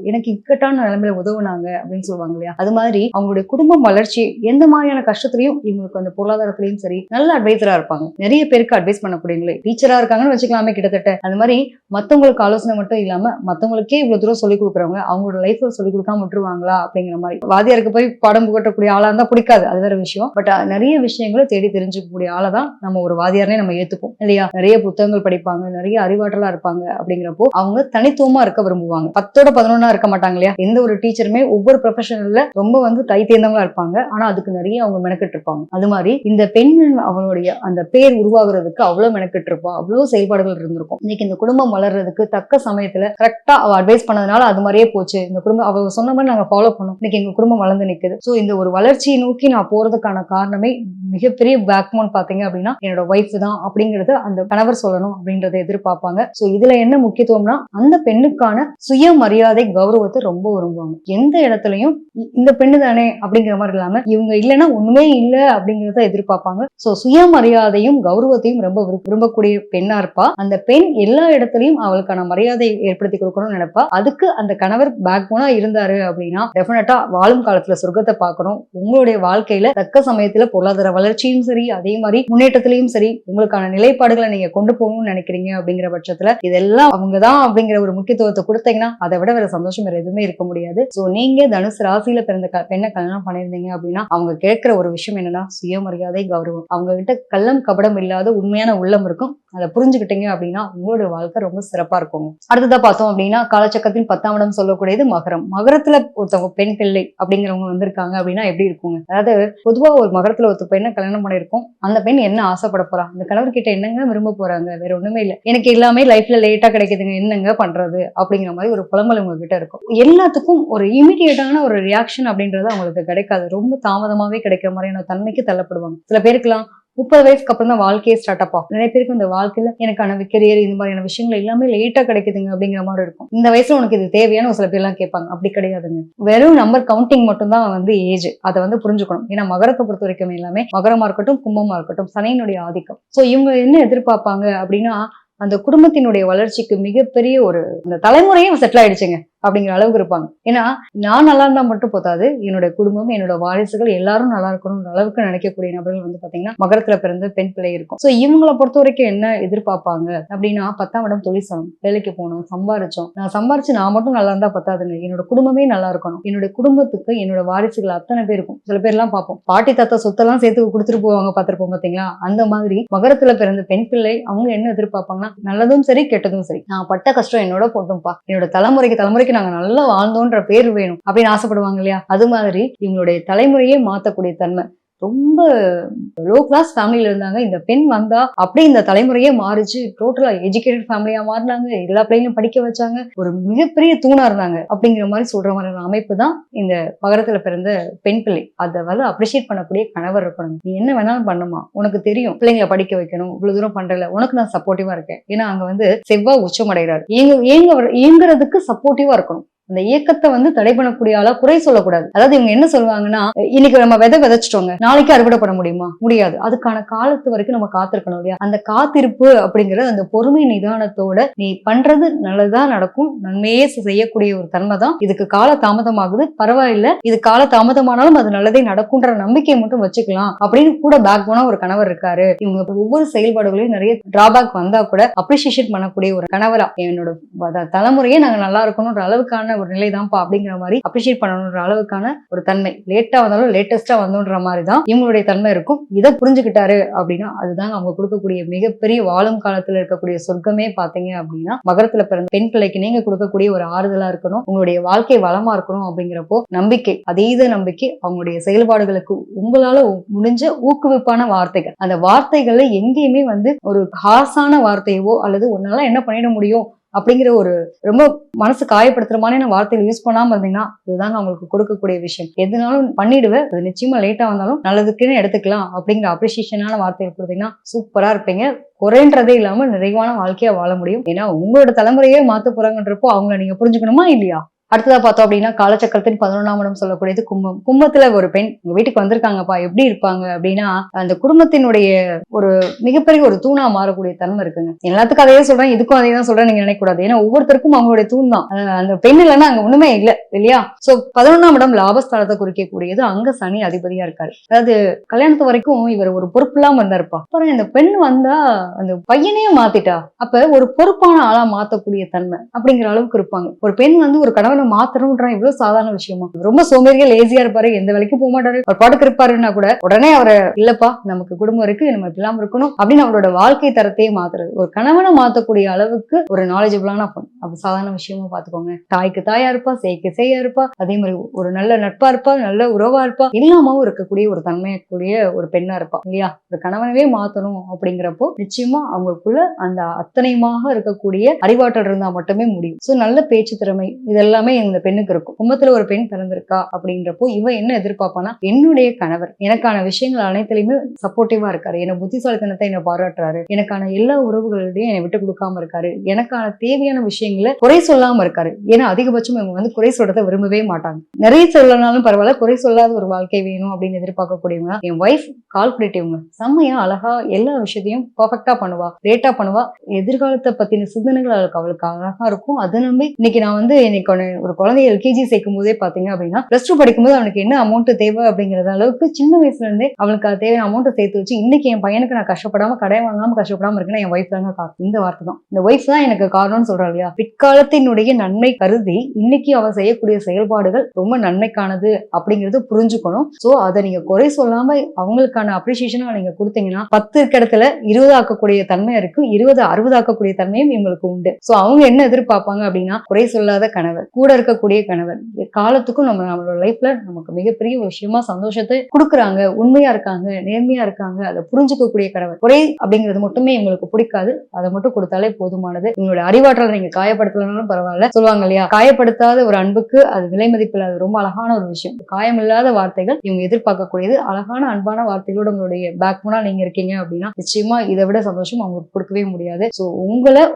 எனக்கு இக்கட்டான நிலைமையில உதவுனாங்க அப்படின்னு சொல்லுவாங்க இல்லையா? அது மாதிரி அவங்களுடைய குடும்பம் வளர்ச்சி எந்த மாதிரியான கஷ்டத்திலையும் இவங்களுக்கு அந்த பொருளாதாரத்திலையும் சரி நல்ல அட்வைசரா இருப்பாங்க. நிறைய பேருக்கு அட்வைஸ் பண்ணக்கூடியவங்களே டீச்சரா இருக்காங்கன்னு வச்சுக்கலாமே கிட்டத்தட்ட. அந்த மாதிரி மத்தவங்களுக்கு ஆலோசனை மட்டும் இல்லாம மத்தவங்களுக்கே இவ்வளவு தூரம் சொல்லிக் கொடுக்குறவங்க அவங்களோட லைஃப்ல சொல்லி கொடுக்காம விட்டுருவாங்களா அப்படிங்கிற மாதிரி. வாதியாருக்கு போய் பாடம் புகட்டக்கூடிய ஆளா இருந்தா பிடிக்காது, அது வேற விஷயம். பட் நிறைய விஷயங்களை தேடி தெரிஞ்சுக்கக்கூடிய ஆளை தான் நம்ம ஒரு வாதியாரனே நம்ம ஏத்துப்போம் இல்லையா? நிறைய புத்தகங்கள் படிப்பாங்க, நிறைய அறிவாற்றலா இருப்பாங்க. அப்படிங்கிறப்போ அவங்க தனித்துவமா இருக்க விரும்புவாங்க. 10ஓட 11 இருக்க மாட்டாங்க இல்லையா? எந்த ஒரு டீச்சருமே ஒவ்வொரு ப்ரொஃபஷனல்ல ரொம்ப வந்து கை தேர்ந்தவங்களா இருப்பாங்க. ஆனா அதுக்கு நிறைய அவங்க மெனக்கிட்டு இருப்பாங்க. அது மாதிரி இந்த பெண் அவங்களுடைய அந்த பேர் உருவாகுறதுக்கு அவ்வளவு மெனக்கிட்டு இருப்பா, அவ்வளவு செயல்பாடுகள் இருந்திருக்கும். இன்னைக்கு இந்த குடும்பம் வளர்றதுக்கு தக்க சமயத்துல கரெக்டா அவ அட்வைஸ் பண்ணதுனால அது மாதிரியே போச்சு. இந்த குடும்பம் அவ சொன்ன மாதிரி நாங்க ஃபாலோ பண்ணோம், இன்னைக்கு எங்க குடும்பம் வளர்ந்து நிக்குது. சோ இந்த ஒரு வளர்ச்சியை நோக்கி நான் போறதுக்கான காரணமே மிகப்பெரிய பேக்போன் பாத்தீங்க அப்படின்னா என்னோட ஒய்ஃப் தான் அப்படிங்கறது அந்த கணவர் சொல்லணும் அப்படின்றத எதிர்பார்ப்பாங்க. சோ இது இதுல என்ன முக்கியத்துவம்னா அந்த பெண்ணுக்கான சுயமரியாதை கௌரவத்தை ரொம்ப விரும்புவாங்க. எந்த இடத்துலயும் இந்த பெண்ணு தானே அப்படிங்கிற மாதிரி இல்லாம இவங்க இல்லைன்னா ஒண்ணுமே இல்லை அப்படிங்கறத எதிர்பார்ப்பாங்க. சோ சுயமரியாதையும் கௌரவத்தையும் ரொம்ப விரும்பக்கூடிய பெண்ணா இருப்பா. அந்த பெண் எல்லா இடத்துலயும் அவளுக்கான மரியாதை ஏற்படுத்தி கொடுக்கணும்னு நினைப்பா. அதுக்கு அந்த கணவர் பேக் போனா இருந்தாரு அப்படின்னா டெஃபினட்டா வாழும் காலத்துல சொர்க்கத்தை பார்க்கணும். உங்களுடைய வாழ்க்கையில தக்க சமயத்துல பொருளாதார வளர்ச்சியும் சரி, அதே மாதிரி முன்னேற்றத்திலையும் சரி, உங்களுக்கான நிலைப்பாடுகளை நீங்க கொண்டு போகணும்னு நினைக்கிறீங்க அப்படிங்கிற பட்சத்துல இதெல்லாம் அவங்கதான் அப்படிங்கிற ஒரு முக்கியத்துவத்தை கொடுத்தீங்கன்னா அதை விட வேற சந்தோஷம் வேற எதுவுமே இருக்க முடியாது. சோ நீங்க தனுசு ராசியில பிறந்த பெண்ணை கல்யாணம் பண்ணியிருந்தீங்க அப்படின்னா அவங்க கேட்கிற ஒரு விஷயம் என்னன்னா சுயமரியாதை, கௌரவம். அவங்க கிட்ட கள்ளம் கபடம் இல்லாத உண்மையான உள்ளம் இருக்கும். அதை புரிஞ்சுக்கிட்டீங்க அப்படின்னா உங்களோட வாழ்க்கை ரொம்ப சிறப்பா இருக்கும். அடுத்ததா பார்த்தோம் அப்படின்னா காலச்சக்கரத்தின் 10ஆம் இடம் சொல்லக்கூடியது மகரம். மகரத்துல ஒருத்தவங்க பெண் பிள்ளை அப்படிங்கிறவங்க வந்திருக்காங்க அப்படின்னா எப்படி இருக்குங்க? அதாவது பொதுவா ஒரு மகரத்துல ஒரு பெண்ணை கல்யாணம் பண்ணிருக்கோம். அந்த பெண் என்ன ஆசைப்பட போறா, அந்த கணவர் கிட்ட என்னங்க விரும்ப போறாங்க, வேற ஒண்ணுமே இல்லை, எனக்கு எல்லாமே லைஃப்ல லேட்டா கிடைக்குதுங்க, என்னங்க பண்றது அப்படிங்கிற மாதிரி ஒரு புலம்பல் உங்க கிட்ட இருக்கும். எல்லாத்துக்கும் ஒரு இமீடியட்டான ஒரு ரியாக்ஷன் அப்படின்றது அவங்களுக்கு கிடைக்காது. ரொம்ப தாமதமாவே கிடைக்கிற மாதிரியான தன்மைக்கு தள்ளப்படுவாங்க. சில பேருக்குலாம் 30 வயசுக்கு அப்புறம் தான் வாழ்க்கையே ஸ்டார்ட் அப் ஆகும். நிறைய பேருக்கு இந்த வாழ்க்கையில எனக்கான கெரியர் இந்த மாதிரியான விஷயங்கள் எல்லாமே லேட்டா கிடைக்குதுங்க அப்படிங்கிற மாதிரி இருக்கும். இந்த வயசுல உனக்கு இது தேவையான ஒரு சில பேர் எல்லாம் கேட்பாங்க. அப்படி கிடையாதுங்க. வெறும் நம்பர் கவுண்டிங் மட்டும் தான் ஏஜ். அதை புரிஞ்சுக்கணும். ஏன்னா மகரத்தை பொறுத்த வரைக்கும் எல்லாமே மகரமா இருக்கட்டும், கும்பமா இருக்கட்டும், சனியினுடைய ஆதிக்கம். சோ இவங்க என்ன எதிர்பார்ப்பாங்க அப்படின்னா அந்த குடும்பத்தினுடைய வளர்ச்சிக்கு மிகப்பெரிய ஒரு இந்த தலைமுறையும் செட்டில் ஆயிடுச்சுங்க அப்படிங்கிற அளவுக்கு இருப்பாங்க. ஏன்னா நான் நல்லா இருந்தா மட்டும் போதாது, என்னோட குடும்பம், என்னோட வாரிசுகள் எல்லாரும் நல்லா இருக்கணும்ன்ற அளவுக்கு நினைக்கக்கூடிய நபர்கள் பாத்தீங்கன்னா மகரத்துல பிறந்த பெண் பிள்ளை இருக்கும். சோ இவங்களை பொறுத்த வரைக்கும் என்ன எதிர்பார்ப்பாங்க அப்படின்னா 10ஆம் இடம் தொழிற்சனம், வேலைக்கு போகணும், சம்பாரிச்சோம், நான் சம்பாரிச்சு நான் மட்டும் நல்லா இருந்தா பத்தாதுங்க, என்னோட குடும்பமே நல்லா இருக்கணும், என்னோட குடும்பத்துக்கு என்னோட வாரிசுகள் அத்தனை பேர் இருக்கும். சில பேர் எல்லாம் பார்ப்போம் பாட்டி தாத்தா சொத்தெல்லாம் சேர்த்து கொடுத்துட்டு போவாங்க, பார்த்திருப்போம் பாத்தீங்களா? அந்த மாதிரி மகரத்துல பிறந்த பெண் பிள்ளை அவங்க என்ன எதிர்பார்ப்பாங்கன்னா நல்லதும் சரி கெட்டதும் சரி, நான் பட்ட கஷ்டம் என்னோட போட்டும்பா, என்னோட தலைமுறைக்கு நாங்க நல்லா வாழ்ந்தோன்ற பேர் வேணும் அப்படின்னு ஆசைப்படுவாங்க இல்லையா? அது மாதிரி இவங்களுடைய தலைமுறையே மாத்தக்கூடிய தன்மை. ரொம்ப லோ கிளாஸ் ஃபேமிலியில இருந்தாங்க, இந்த பெண் வந்தா அப்படியே இந்த தலைமுறையே மாறிச்சு. டோட்டலா எஜுகேட்டட் ஃபேமிலியா மாறினாங்க, எல்லா பிள்ளைங்களும் படிக்க வச்சாங்க, ஒரு மிகப்பெரிய தூணா இருந்தாங்க அப்படிங்கிற மாதிரி சொல்ற மாதிரியான அமைப்பு தான் இந்த மகரத்துல பிறந்த பெண் பிள்ளை. அதை அப்ரிஷியேட் பண்ணக்கூடிய கணவர் இருக்கணும். நீ என்ன வேணாலும் பண்ணுமா, உனக்கு தெரியும் பிள்ளைங்களை படிக்க வைக்கணும், இவ்வளவு தூரம் பண்றல, உனக்கு நான் சப்போர்ட்டிவா இருக்கேன். ஏன்னா அங்க செவ்வாய் உச்சம் அடைகிறாரு. இயங்குறதுக்கு சப்போர்ட்டிவா இருக்கணும். அந்த இயக்கத்தை தடை பண்ணக்கூடிய ஆளா குறை சொல்லக்கூடாது. அதாவது இவங்க என்ன சொல்லுவாங்கன்னா, இன்னைக்கு நம்ம விதைச்சிட்டோங்க, நாளைக்கு அறுவடை பண்ண முடியுமா? முடியாது. அதுக்கான காலத்து வரைக்கும் நம்ம காத்திருக்கணும் இல்லையா? அந்த காத்திருப்பு அப்படிங்கிறது அந்த பொறுமை நிதானத்தோட நீ பண்றது நல்லதா நடக்கும், நன்மையே செய்யக்கூடிய ஒரு தன்மை தான். இதுக்கு கால தாமதமாகுது, பரவாயில்ல, இது கால தாமதமானாலும் அது நல்லதே நடக்கும்ன்ற நம்பிக்கையை மட்டும் வச்சுக்கலாம் அப்படின்னு கூட பேக் போனா ஒரு கணவர் இருக்காரு. இவங்க ஒவ்வொரு செயல்பாடுகளையும் நிறைய டிராபேக் வந்தா கூட அப்ரிசியேஷன் பண்ணக்கூடிய ஒரு கணவரா, என்னோட தலைமுறையே நாங்க நல்லா இருக்கணும்ன்ற அளவுக்கான ஒரு நிலை தான்ப்பா அப்படிங்கிற மாதிரி அப்ரிஷியேட் பண்ணணும்ன்ற அளவுக்கான ஒரு தன்மை. லேட்டா வந்தாலும் லேட்டஸ்டா வந்தோன்ற மாதிரி தான் இவங்களுடைய தன்மை இருக்கும். இதை புரிஞ்சுக்கிட்டாரு அப்படின்னா அதுதாங்க அவங்க கொடுக்கக்கூடிய மிகப்பெரிய வாழும் காலத்துல இருக்கக்கூடிய சொர்க்கமே பாத்தீங்க அப்படின்னா மகரத்துல பிறந்த பெண் பிள்ளைக்கு நீங்க கொடுக்கக்கூடிய ஒரு ஆறுதலா இருக்கணும், உங்களுடைய வாழ்க்கை வளமா இருக்கணும். அப்படிங்கிறப்போ நம்பிக்கை, அதீத நம்பிக்கை, அவங்களுடைய செயல்பாடுகளுக்கு உங்களால முடிஞ்ச ஊக்குவிப்பான வார்த்தைகள், அந்த வார்த்தைகள்ல எங்கேயுமே ஒரு ஹார்ஸான வார்த்தையவோ அல்லது உன்னால என்ன பண்ணிட முடியும் அப்படிங்கிற ஒரு ரொம்ப மனசு காயப்படுத்துற மாதிரியான வார்த்தைகள் யூஸ் பண்ணாம இருந்தீங்கன்னா இதுதாங்க அவங்களுக்கு கொடுக்கக்கூடிய விஷயம். எதுனாலும் பண்ணிடுவேன், அது நிச்சயமா லேட்டா வந்தாலும் நல்லதுக்குன்னு எடுத்துக்கலாம் அப்படிங்கிற அப்ரிசியேஷனான வார்த்தைகள் கொடுத்தீங்கன்னா சூப்பரா இருப்பீங்க. குறைன்றதே இல்லாம நிறைவான வாழ்க்கையா வாழ முடியும். ஏன்னா உங்களோட தலைமுறையே மாத்த போறாங்கன்றப்போ அவங்கள நீங்க புரிஞ்சுக்கணுமா இல்லையா? அடுத்ததா பார்த்தோம் அப்படின்னா காலச்சக்கரத்தின் 11ஆம் இடம் சொல்லக்கூடியது கும்பம். கும்பத்துல ஒரு பெண் உங்க வீட்டுக்கு வந்திருக்காங்கப்பா, எப்படி இருப்பாங்க அப்படின்னா அந்த குடும்பத்தினுடைய ஒரு மிகப்பெரிய ஒரு தூணா மாறக்கூடிய தன்மை இருக்குங்க. எல்லாத்துக்கும் அதையே சொல்றேன், இதுக்கும் அதே தான் சொல்றேன், நீங்க நினைக்கக்கூடாது. ஏன்னா ஒவ்வொருத்தருக்கும் அவங்களுடைய தூண் தான். அந்த பெண் இல்லைன்னா அங்க ஒண்ணுமே இல்லை இல்லையா? சோ 11ஆம் இடம் லாபஸ்தலத்தை குறிக்கக்கூடியது. அங்க சனி அதிபதியா இருக்காரு. அதாவது கல்யாணத்து வரைக்கும் இவர் ஒரு பொறுப்பு இல்லாம இருந்தாருப்பா. அப்புறம் இந்த பெண் வந்தா அந்த பையனையே மாத்திட்டா. அப்ப ஒரு பொறுப்பான ஆளா மாத்தக்கூடிய தன்மை அப்படிங்கிற அளவுக்கு இருப்பாங்க. ஒரு பெண் ஒரு கணவனை மாத்தணும்ன்ற இவ்வளவு சாதாரண விஷயமா? ரொம்ப சோம்பேறியா லேசியா இருப்பாரு, எந்த வேலைக்கும் போக மாட்டாரு, அவர் பாட்டுக்கு இருப்பாருன்னா கூட உடனே அவரை இல்லப்பா நமக்கு குடும்பம் இருக்கு, நம்ம இப்படிலாம் இருக்கணும் அப்படின்னு அவரோட வாழ்க்கை தரத்தையே மாத்துறது. ஒரு கணவனை மாத்தக்கூடிய அளவுக்கு ஒரு நாலேஜபிளான பொண்ணு. அப்ப சாதாரண விஷயமா பாத்துக்கோங்க. தாய்க்கு தாயா இருப்பா, சேய்க்கு சேயா இருப்பா, அதே மாதிரி ஒரு நல்ல நட்பா இருப்பா, நல்ல உறவா இருப்பா, எல்லாமாவும் இருக்கக்கூடிய ஒரு தன்மையக்கூடிய ஒரு பெண்ணா இருப்பா இல்லையா? ஒரு கணவனவே மாத்தணும் அப்படிங்கிறப்போ நிச்சயமா அவங்களுக்குள்ள அந்த அத்தனையுமாக இருக்கக்கூடிய அறிவாற்றல் இருந்தா மட்டுமே முடியும். சோ நல்ல பேச்சு திறமை இதெல்லாம் எல்லாமே இந்த பெண்ணுக்கு இருக்கும். கும்பத்துல ஒரு பெண் பிறந்திருக்கா அப்படின்றப்போ இவ என்ன எதிர்பார்ப்பானா, என்னுடைய கணவர் எனக்கான விஷயங்கள் அனைத்துலயுமே சப்போர்ட்டிவா இருக்காரு, என்ன புத்திசாலித்தனத்தை என்ன பாராட்டுறாரு, எனக்கான எல்லா உறவுகளிடையும் என்னை விட்டு கொடுக்காம இருக்காரு, எனக்கான தேவையான விஷயங்களை குறை சொல்லாம இருக்காரு. ஏன்னா அதிகபட்சம் இவங்க வந்து குறை சொல்றதை விரும்பவே மாட்டாங்க. நிறைய சொல்லனாலும் பரவாயில்ல, குறை சொல்லாத ஒரு வாழ்க்கை வேணும் அப்படின்னு எதிர்பார்க்கக்கூடியவங்க. என் ஒய்ஃப் கால்குலேட்டிவ்ங்க, செம்மையா அழகா எல்லா விஷயத்தையும் பர்ஃபெக்டா பண்ணுவா, ரேட்டா பண்ணுவா. எதிர்காலத்தை பத்தின சிந்தனைகள் அவளுக்கு அழகா இருக்கும். அது நம்பி இன்னைக்கு நான் வந்து இன்னைக்கு ஒரு குழந்தைய எல்கேஜி சேர்க்கும் போதே பாத்தீங்க அப்படின்னா, பிளஸ் 2 படிக்கும்போது அவனுக்கு என்ன அமௌண்ட் தேவை அப்படிங்கறது அளவுக்கு சின்ன வயசுல இருந்தே அவளுக்கு அது தேவையான அமௌண்ட் சேர்த்து வச்சு இன்னைக்கு என் பையனுக்கு நான் கஷ்டப்படாம கடை வாங்காம கஷ்டப்படாம இருக்குன்னா என் ஒய்ஃப் தாங்க காரணம். இந்த வார்த்தை தான், இந்த ஒய்ஃப் தான் எனக்கு காரணம்னு சொல்றா இல்லையா. பிற்காலத்தினுடைய நன்மை கருதி இன்னைக்கு அவ செய்யக்கூடிய செயல்பாடுகள் ரொம்ப நன்மைக்கானது அப்படிங்கறது புரிஞ்சுக்கணும். சோ அதை நீங்க குறை சொல்லாம அவங்களுக்கான அப்ரிசியேஷனா நீங்க கொடுத்தீங்கன்னா 10 இடத்துல 20 ஆக்கக்கூடிய தன்மை இருக்கு, 20 60 ஆக்கக்கூடிய தன்மையும் இவங்களுக்கு உண்டு. சோ அவங்க என்ன எதிர்பார்ப்பாங்க அப்படின்னா, குறை சொல்லாத கணவர், கூட இருக்கக்கூடிய கணவர், காலத்துக்கும் நம்மளோட லைஃப்ல நமக்கு மிகப்பெரிய விஷயமா சந்தோஷத்தை கொடுக்குறாங்க, உண்மையா இருக்காங்க, நேர்மையா இருக்காங்க, அதை புரிஞ்சுக்கக்கூடிய கணவர். குறை அப்படிங்கிறது மட்டுமே இவங்களுக்கு பிடிக்காது, அதை மட்டும் கொடுத்தாலே போதுமானது. இவங்களோட அறிவாற்றலை நீங்க காயப்படுத்தலனாலும் பரவாயில்ல. சொல்லுவாங்க இல்லையா, காயப்படுத்தாத ஒரு அன்புக்கு அது விலை மதிப்பில், அது ரொம்ப அழகான ஒரு விஷயம். காயமில்லாத வார்த்தைகள் இவங்க எதிர்பார்க்கக்கூடியது. அழகான அன்பான வார்த்தைகளோட உங்களுடைய பேக் போனா நீங்க இருக்கீங்க அப்படின்னா நிச்சயமா இதை விட சந்தோஷம் அவங்களுக்கு கொடுக்கவே முடியாது. சோ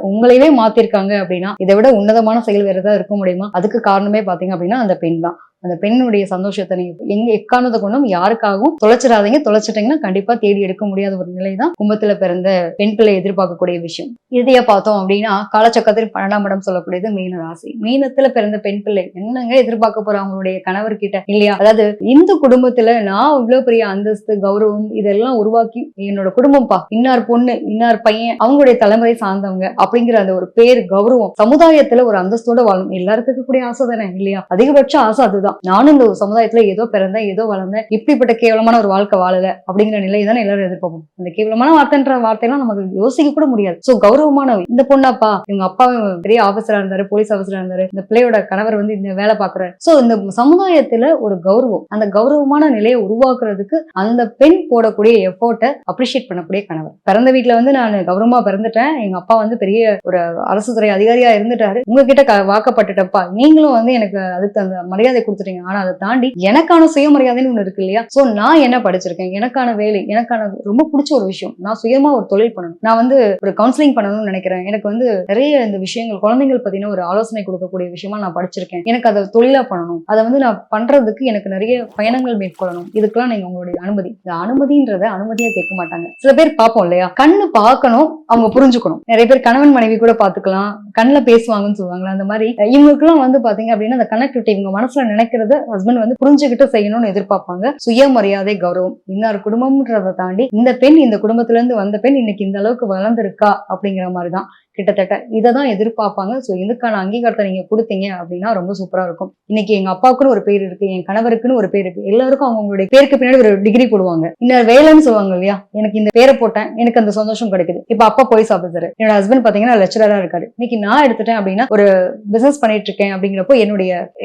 உங்களையே மாத்திருக்காங்க அப்படின்னா இதை விட உன்னதமான செயல் வேற ஏதாவது இருக்க முடியுமா? அதுக்கு காரணமே பாத்தீங்க அப்படின்னா அந்த பெண் தான். அந்த பெண்ணுடைய சந்தோஷத்தை நீங்க எங்க எக்காரணத்தை கொண்டும் யாருக்காகவும் தொலைச்சிடாதீங்க. தொலைச்சிட்டீங்கன்னா கண்டிப்பா தேடி எடுக்க முடியாத ஒரு நிலை தான் கும்பத்துல பிறந்த பெண் பிள்ளை எதிர்பார்க்கக்கூடிய விஷயம். இறுதியா பார்த்தோம் அப்படின்னா காலச்சக்கரத்தில் 12ஆம் இடம் சொல்லக்கூடியது மீன ராசி. மீனத்துல பிறந்த பெண் பிள்ளை என்னங்க எதிர்பார்க்க போற அவங்களுடைய கணவர்கிட்ட இல்லையா? அதாவது இந்த குடும்பத்துல நான் இவ்வளவு பெரிய அந்தஸ்து, கௌரவம் இதெல்லாம் உருவாக்கி என்னோட குடும்பம்ப்பா, இன்னார் பொண்ணு, இன்னார் பையன், அவங்களுடைய தலைமுறை சார்ந்தவங்க அப்படிங்கிற அந்த ஒரு பேர், கௌரவம், சமுதாயத்துல ஒரு அந்தஸ்தோட வாழும். எல்லாருக்கும் இருக்கக்கூடிய ஆசை தானே இல்லையா? அதிகபட்ச ஆசை அதுதான். நானும் இந்த சமுதாயத்துல ஏதோ பிறந்தேன், ஏதோ வளர்ந்தேன், இப்படிப்பட்ட கேவலமான ஒரு வாழ்க்கை வாழல அப்படிங்கிற நிலை தானே எல்லாரும் எதிர்பார்ப்போம். அந்த கேவலமான வார்த்தைன்ற வார்த்தையெல்லாம் நமக்கு யோசிக்க கூட முடியாது. சோ கௌரவமான இந்த பொண்ணாப்பா, இவங்க அப்பா பெரிய ஆபீசரா இருந்தாரு, போலீஸ் ஆபீசரா இருந்தாரு, இந்த பிள்ளையோட கணவர் வந்து இந்த வேலை பாக்குறாரு. சோ இந்த சமுதாயத்துல ஒரு கௌரவம், அந்த கௌரவமான நிலையை உருவாக்குறதுக்கு அந்த பெண் போடக்கூடிய எஃபோர்ட்டை அப்ரிஷியேட் பண்ணக்கூடிய கணவர். பிறந்த வீட்டுல வந்து நான் கௌரவமா பிறந்துட்டேன், எங்க அப்பா வந்து பெரிய ஒரு அரசு துறை அதிகாரியா இருந்துட்டாரு, உங்ககிட்ட வாக்கப்பட்டுட்டப்பா, நீங்களும் வந்து எனக்கு அதுக்கு அந்த மரியாதை கொடுத்துட்டீங்க. ஆனா அதை தாண்டி எனக்கான சுயமரியாதைன்னு ஒண்ணு இருக்கு இல்லையா? சோ நான் என்ன படிச்சிருக்கேன், எனக்கான வேலை, எனக்கான ரொம்ப பிடிச்ச ஒரு விஷயம், நான் சுயமா ஒரு தொழில் பண்ணணும், நான் வந்து ஒரு கவுன்சிலிங் பண்ணணும்னு நினைக்கிறேன், எனக்கு வந்து நிறைய இந்த விஷயங்கள் குழந்தைகள் பத்தின ஒரு ஆலோசனை கொடுக்கக்கூடிய விஷயமா நான் படிச்சிருக்கேன், எனக்கு அதை தொழிலா பண்ணணும், அதை வந்து நான் பண்றதுக்கு எனக்கு நிறைய பயணங்கள் மேற்கொள்ளணும், இதுக்கெல்லாம் நீங்க உங்களுடைய அனுமதி. இந்த அனுமதின்றத அனுமதியா கேட்க மாட்டாங்க. சில பேர் பார்ப்போம் இல்லையா, கண்ணு பார்க்கணும், அவங்க புரிஞ்சுக்கணும். நிறைய பேர் கணவன் மனைவி கூட பாத்துக்கலாம், கண்ணுல பேசுவாங்கன்னு சொல்லுவாங்களா, அந்த மாதிரி இவங்களுக்குலாம் வந்து பாத்தீங்க அப்படின்னா அந்த கனெக்டிவிட்டி இவங்க மனசுல நினைக்கிறத ஹஸ்பண்ட் வந்து புரிஞ்சுக்கிட்டு செய்யணும்னு எதிர்பார்ப்பாங்க. சுயமரியாதை, கௌரவம், இன்னொரு குடும்பம்ன்றதை தாண்டி இந்த பெண் இந்த குடும்பத்துல இருந்து வந்த பெண் இன்னைக்கு இந்த அளவுக்கு வளர்ந்துருக்கா அப்படிங்கிற மாதிரிதான் கிட்டத்தட்ட இதை தான் எதிர்பார்ப்பாங்க. ஸோ இதுக்கான அங்கீகாரத்தை நீங்க கொடுத்தீங்க அப்படின்னா ரொம்ப சூப்பரா இருக்கும். இன்னைக்கு எங்க அப்பாவுக்குன்னு ஒரு பேர் இருக்கு, என் கணவருக்குன்னு ஒரு பேர் இருக்கு, எல்லாருக்கும் அவங்களுடைய பேருக்கு பின்னாடி ஒரு டிகிரி போடுவாங்க, இன்னொரு வேலைன்னு சொல்லுவாங்க இல்லையா, எனக்கு இந்த பேரை போட்டேன், எனக்கு அந்த சந்தோஷம் கிடைக்குது. இப்ப அப்பா போலீஸ் ஆபீசர், என்னோட ஹஸ்பண்ட் பாத்தீங்கன்னா லெக்சரரா இருக்காரு, இன்னைக்கு நான் எடுத்துட்டேன் அப்படின்னா ஒரு பிசினஸ் பண்ணிட்டு இருக்கேன் அப்படிங்கிறப்போ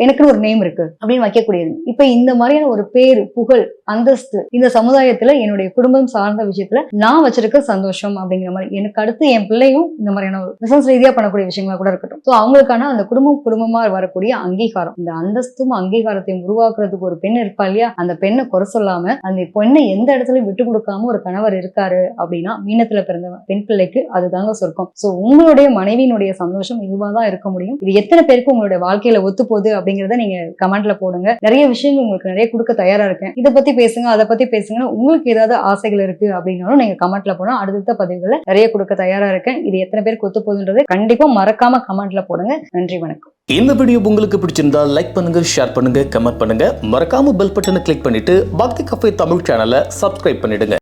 எனக்குன்னு ஒரு நேம் இருக்கு அப்படின்னு வைக்கக்கூடியது. இப்ப இந்த மாதிரியான ஒரு பேர், புகழ், அந்தஸ்து இந்த சமுதாயத்துல என்னுடைய குடும்பம் சார்ந்த விஷயத்துல நான் வச்சிருக்க சந்தோஷம் அப்படிங்கிற மாதிரி, எனக்கு அடுத்து என் பிள்ளையும் இந்த மாதிரியான பிசினஸ் ரீதியா பண்ணக்கூடிய விஷயங்களா கூட இருக்கட்டும். சோ அவங்களுக்கான அந்த குடும்பமா வரக்கூடிய அங்கீகாரம், இந்த அந்தஸ்தும் அங்கீகாரத்தையும் உருவாக்குறதுக்கு ஒரு பெண் இருப்பா இல்லையா, அந்த பெண்ணை குறை சொல்லாம அந்த பெண்ணை எந்த இடத்துலயும் விட்டு கொடுக்காம ஒரு கணவர் இருக்காரு அப்படின்னா மீனத்துல பிறந்த பெண் பிள்ளைக்கு அதுதாங்க சொர்க்கம். சோ உங்களுடைய மனைவியினுடைய சந்தோஷம் இதுவாதான் இருக்க முடியும். இது எத்தனை பேருக்கு உங்களுடைய வாழ்க்கையில ஒத்து போகுது அப்படிங்கறத நீங்க கமெண்ட்ல போடுங்க. நிறைய விஷயங்கள் உங்களுக்கு நிறைய கொடுக்க தயாரா இருக்கேன். இதை பத்தி பேசுங்க, அதை பத்தி பேசுங்க. உங்களுக்கு ஏதாவது ஆசைகள் இருக்கு அப்படின்னாலும் நீங்க கமெண்ட்ல போனா அடுத்த பதிவுகளை நிறைய கொடுக்க தயாரா இருக்கேன். இது எத்தனை பேருக்கு ஒத்து போகுதுன்றது கண்டிப்பா மறக்காம கமெண்ட்ல போடுங்க. நன்றி, வணக்கம். இந்த வீடியோ உங்களுக்கு பிடிச்சிருந்தா லைக் பண்ணுங்க, ஷேர் பண்ணுங்க, கமெண்ட் பண்ணுங்க. மறக்காம பெல் பட்டனை கிளிக் பண்ணிட்டு பக்தி கஃபே தமிழ் சேனலை சப்ஸ்கிரைப் பண்ணிடுங்க.